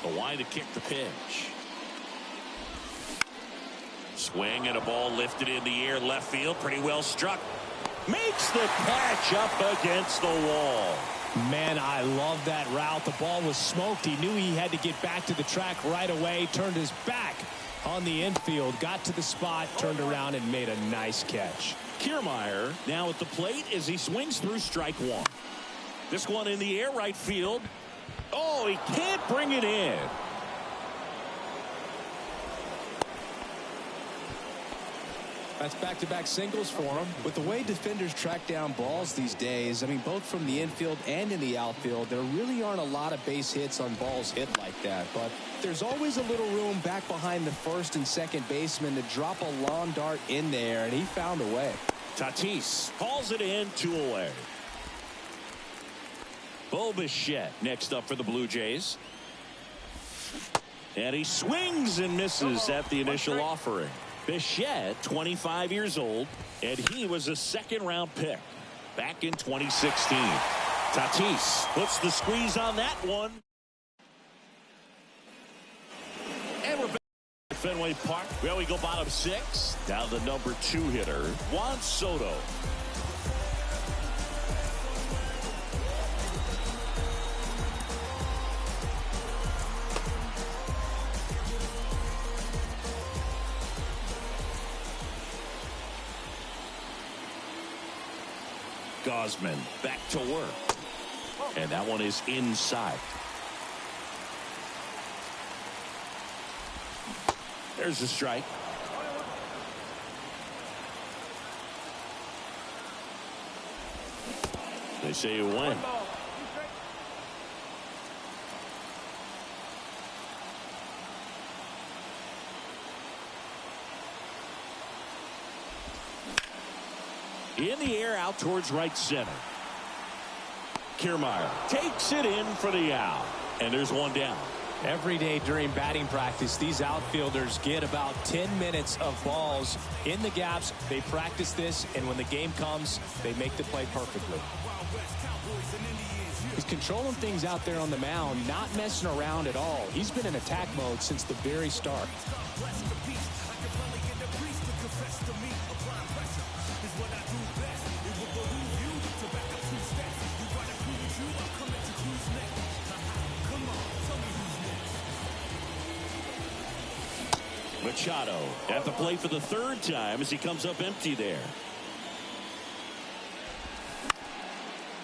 The line to kick the pitch. Swing and a ball lifted in the air, left field, pretty well struck. Makes the catch up against the wall. Man, I love that route. The ball was smoked. He knew he had to get back to the track right away. Turned his back on the infield. Got to the spot, turned around, and made a nice catch. Kiermaier now at the plate as he swings through strike one. This one in the air, right field. Oh, he can't bring it in. That's back-to-back singles for him. With the way defenders track down balls these days, I mean, both from the infield and in the outfield, there really aren't a lot of base hits on balls hit like that. But there's always a little room back behind the first and second baseman to drop a long dart in there, and he found a way. Tatis hauls it in, 2 away. Bo Bichette next up for the Blue Jays. And he swings and misses at the initial offering. Bichette, 25 years old, and he was a second-round pick back in 2016. Tatis puts the squeeze on that one. And we're back at Fenway Park. Well, we go bottom 6. Down the number 2 hitter, Juan Soto. Gosman back to work. And that one is inside. There's a strike. They say you win. In the air, out towards right center. Kiermaier takes it in for the out. And there's one down. Every day during batting practice, these outfielders get about 10 minutes of balls in the gaps. They practice this, and when the game comes, they make the play perfectly. He's controlling things out there on the mound, not messing around at all. He's been in attack mode since the very start. Machado at the plate for the 3rd time as he comes up empty there.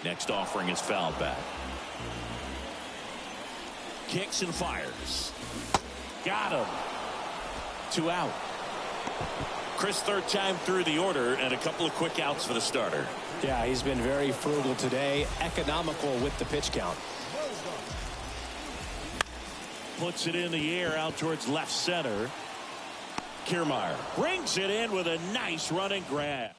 Next offering is fouled back. Kicks and fires. Got him. 2 out. Chris, 3rd time through the order and a couple of quick outs for the starter. Yeah, he's been very frugal today, economical with the pitch count. Puts it in the air out towards left center. Kiermaier brings it in with a nice running grab.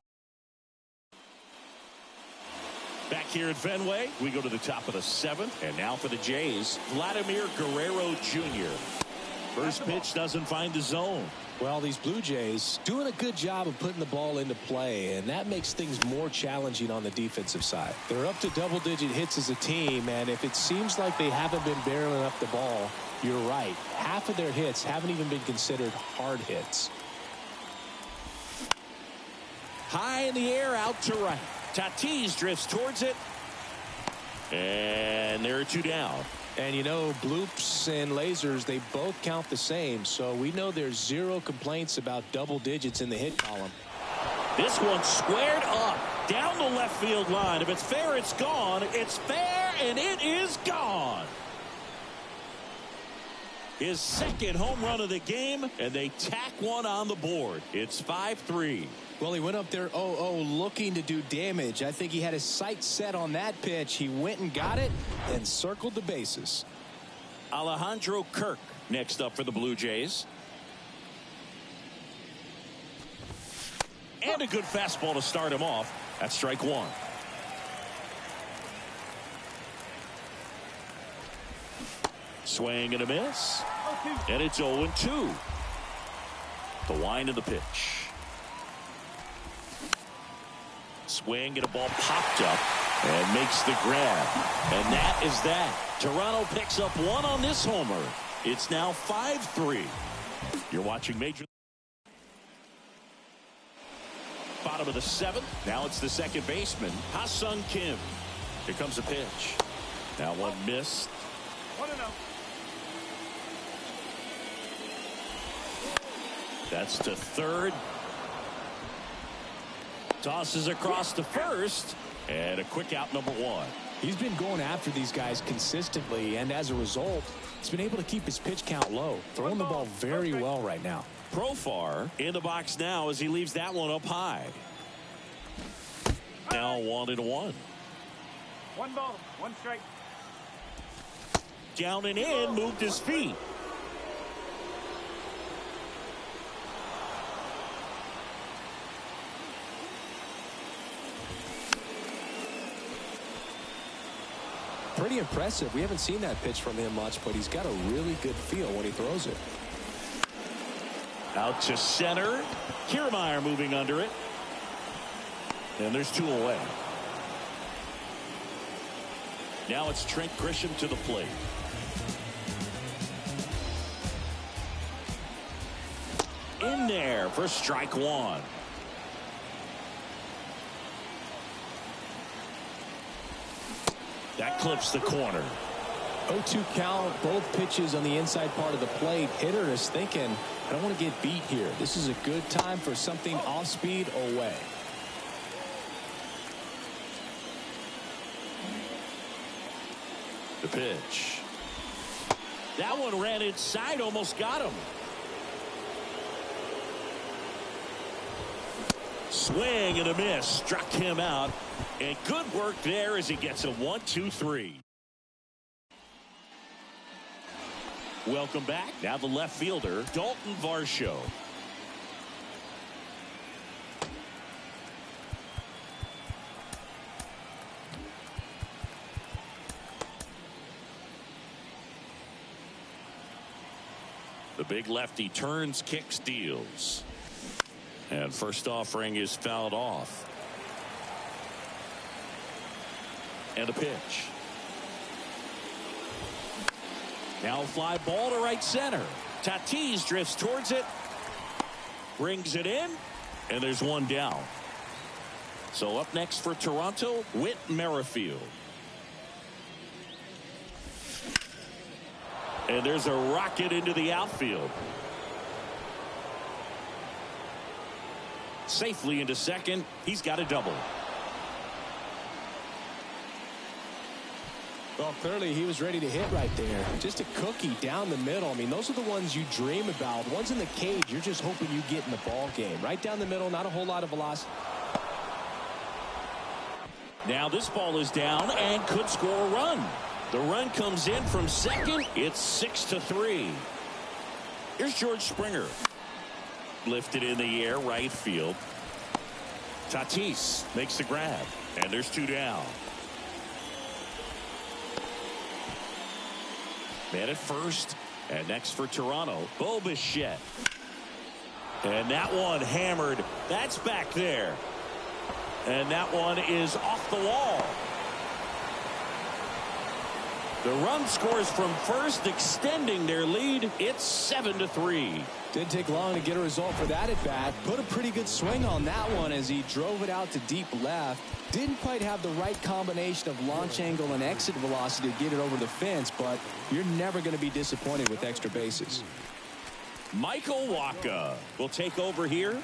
Back here at Fenway, we go to the top of the 7th. And now for the Jays, Vladimir Guerrero Jr. First pitch doesn't find the zone. Well, these Blue Jays doing a good job of putting the ball into play, and that makes things more challenging on the defensive side. They're up to double-digit hits as a team, and if it seems like they haven't been barreling up the ball, you're right. Half of their hits haven't even been considered hard hits. High in the air, out to right. Tatis drifts towards it. And there are 2 down. And you know, bloops and lasers, they both count the same, so we know there's 0 complaints about double digits in the hit column. This one squared up down the left field line. If it's fair, it's gone. It's fair, and it is gone. His 2nd home run of the game, and they tack one on the board. It's 5-3. Well, he went up there 0-0 looking to do damage. I think he had his sights set on that pitch. He went and got it and circled the bases. Alejandro Kirk next up for the Blue Jays. And a good fastball to start him off. That's strike 1. Swing and a miss. And it's 0-2. The wind of the pitch. Swing and a ball popped up and makes the grab. And that is that. Toronto picks up one on this homer. It's now 5-3. You're watching Major. Bottom of the seventh. Now it's the second baseman, Ha-Sung Kim. Here comes the pitch. Now one missed. 1-0. That's to third. Tosses across to first. And a quick out, number one. He's been going after these guys consistently, and as a result, he's been able to keep his pitch count low, throwing the ball very well right now. Profar in the box now as he leaves that one up high. Now 1-1. 1 ball, 1 strike. Down and in, moved his feet. Pretty impressive. We haven't seen that pitch from him much, but he's got a really good feel when he throws it. Out to center. Kiermaier moving under it. And there's 2 away. Now it's Trent Grisham to the plate. In there for strike 1. That clips the corner. 0-2 count, both pitches on the inside part of the plate. Hitter is thinking, I don't want to get beat here. This is a good time for something off speed away. The pitch. That one ran inside, almost got him. Swing and a miss, struck him out. And good work there as he gets a 1-2-3. Welcome back. Now the left fielder, Dalton Varsho. The big lefty turns, kicks, deals. And first offering is fouled off. And a pitch. Now a fly ball to right center. Tatis drifts towards it. Brings it in. And there's one down. So up next for Toronto, Whit Merrifield. And there's a rocket into the outfield. Safely into second. He's got a double. Well, clearly he was ready to hit right there. Just a cookie down the middle. I mean, those are the ones you dream about. Ones in the cage, you're just hoping you get in the ball game. Right down the middle, not a whole lot of velocity. Now this ball is down and could score a run. The run comes in from second. It's 6-3. Here's George Springer. Lifted in the air, right field. Tatis makes the grab. And there's 2 down. Man at first. And next for Toronto, Bo Bichette. And that one hammered. That's back there. And that one is off the wall. The run scores from first, extending their lead. It's 7-3. Didn't take long to get a result for that at bat. Put a pretty good swing on that one as he drove it out to deep left. Didn't quite have the right combination of launch angle and exit velocity to get it over the fence, but you're never going to be disappointed with extra bases. Michael Wacha will take over here.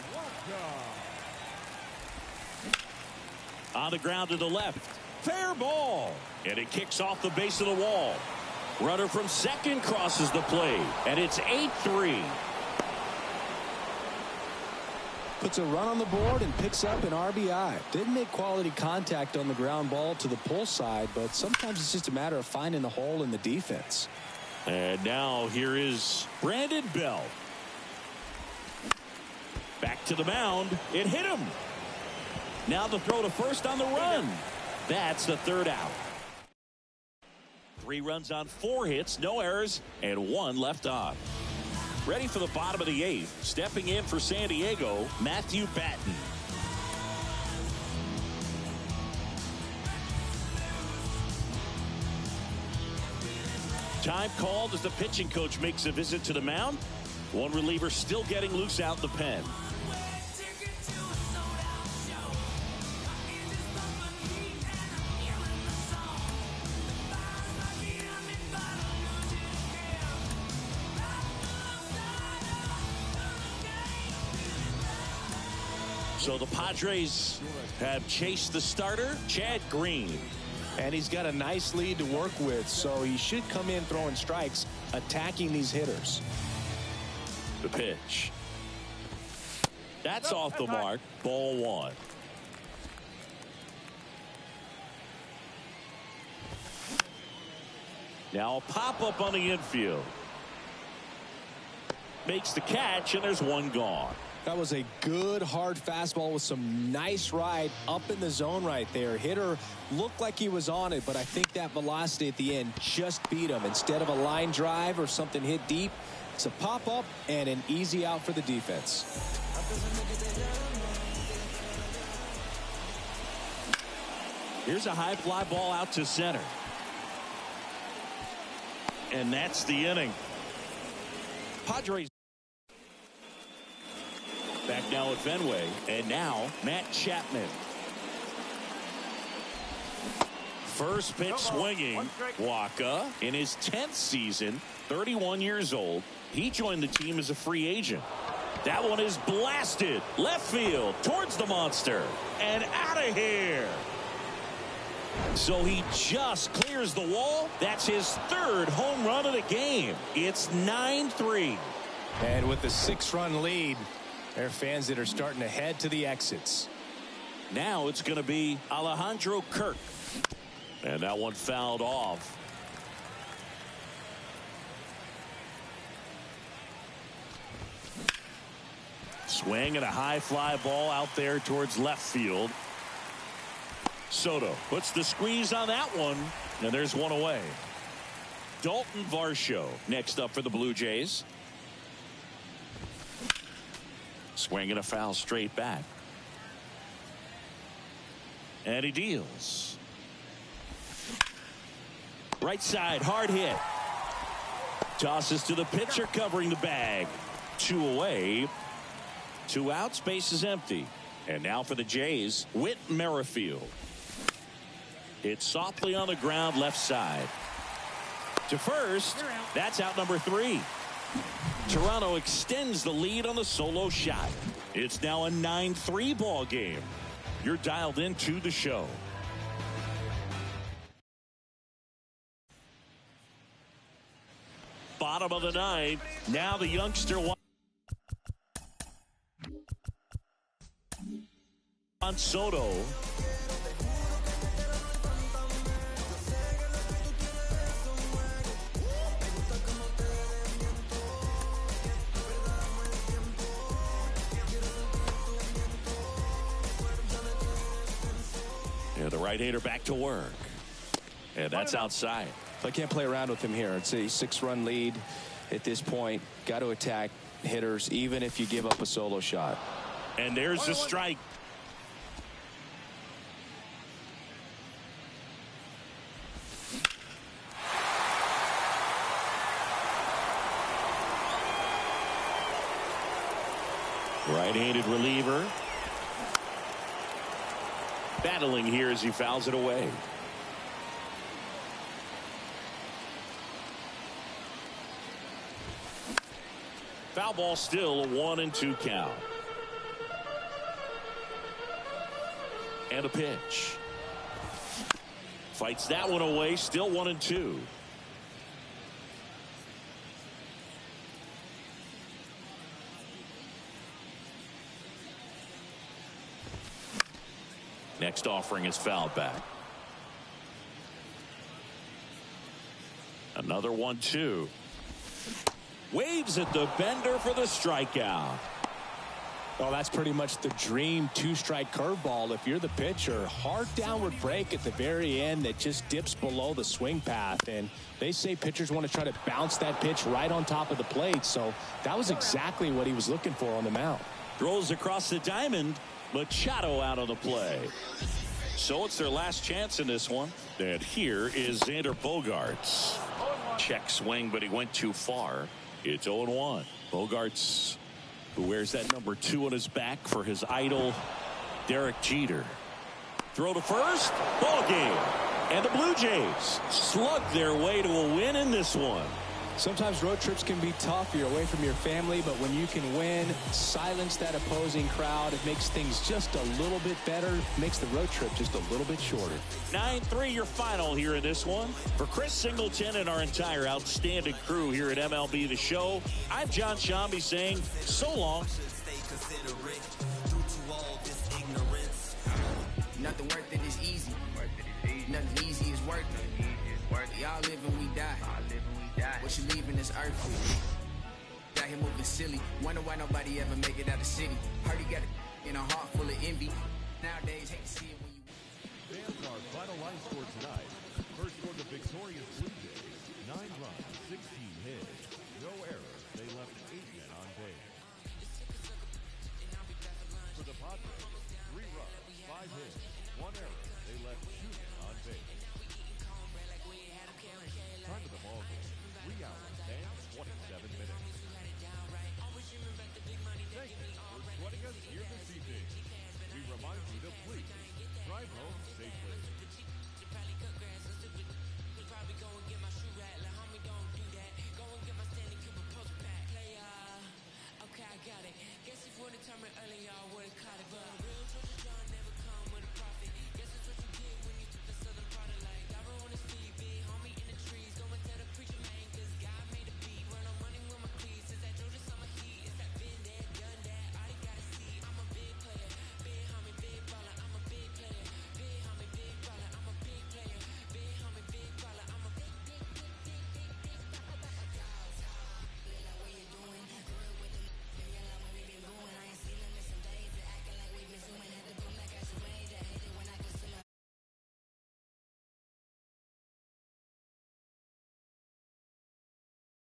On the ground to the left. Fair ball. And it kicks off the base of the wall. Runner from second crosses the plate. And it's 8-3. Puts a run on the board and picks up an RBI. Didn't make quality contact on the ground ball to the pull side, but sometimes it's just a matter of finding the hole in the defense. And now here is Brandon Belt. Back to the mound. It hit him. Now the throw to first on the run. That's the 3rd out. 3 runs on 4 hits, no errors, and 1 left on. Ready for the bottom of the 8th. Stepping in for San Diego, Matthew Batten. Time called as the pitching coach makes a visit to the mound. One reliever still getting loose out in the pen. So the Padres have chased the starter, Chad Green. And he's got a nice lead to work with, so he should come in throwing strikes, attacking these hitters. The pitch. That's off the mark. Ball 1. Now a pop-up on the infield. Makes the catch, and there's 1 gone. That was a good hard fastball with some nice ride up in the zone right there. Hitter looked like he was on it, but I think that velocity at the end just beat him. Instead of a line drive or something hit deep, it's a pop-up and an easy out for the defense. Here's a high fly ball out to center. And that's the inning. Padres back now at Fenway, and now Matt Chapman. First pitch swinging. Waka in his 10th season, 31 years old. He joined the team as a free agent. That one is blasted left field towards the monster and out of here. So he just clears the wall. That's his 3rd home run of the game. It's 9-3. And with the 6-run lead, there are fans that are starting to head to the exits. Now it's going to be Alejandro Kirk. And that one fouled off. Swing and a high fly ball out there towards left field. Soto puts the squeeze on that one, and there's 1 away. Dalton Varsho next up for the Blue Jays. Swing and a foul straight back. And he deals. Right side, hard hit. Tosses to the pitcher covering the bag. 2 away. 2 outs, base is empty. And now for the Jays, Whit Merrifield. Hit softly on the ground left side. To first, that's out number 3. Toronto extends the lead on the solo shot. It's now a 9-3 ball game. You're dialed into the show. Bottom of the 9th. Now the youngster on Soto. And the right-hander back to work. And that's outside. I can't play around with him here. It's a 6-run lead at this point. Got to attack hitters even if you give up a solo shot. And there's the strike. Right-handed reliever. Battling here as he fouls it away. Foul ball, still a 1-2 count. And a pitch. Fights that one away, still 1-2. Next offering is fouled back. Another 1-2. Waves at the bender for the strikeout. Well, that's pretty much the dream two-strike curveball. If you're the pitcher, hard downward break at the very end that just dips below the swing path. And they say pitchers want to try to bounce that pitch right on top of the plate. So that was exactly what he was looking for on the mound. Throws across the diamond. Machado out on the play. So it's their last chance in this one. And here is Xander Bogaerts. Check swing, but he went too far. It's 0-1. Bogaerts, who wears that number 2 on his back for his idol, Derek Jeter. Throw to first. Ball game. And the Blue Jays slug their way to a win in this one. Sometimes road trips can be tough. You're away from your family, but when you can win, silence that opposing crowd, it makes things just a little bit better, makes the road trip just a little bit shorter. 9-3 your final here in this one. For Chris Singleton and our entire outstanding crew here at MLB The Show, I'm John Shambi saying so long. Nothing worth it is easy. Nothing easy is worth it. Y'all live and we die. What you leaving this earth with? Got him moving silly. Wonder why nobody ever make it out the city. Heard he got in a heart full of envy. Nowadays, hate to see it when you. Fans, our final line score tonight. First for the victorious Blue Jays, 9 runs, 16 hits, no errors. They left 8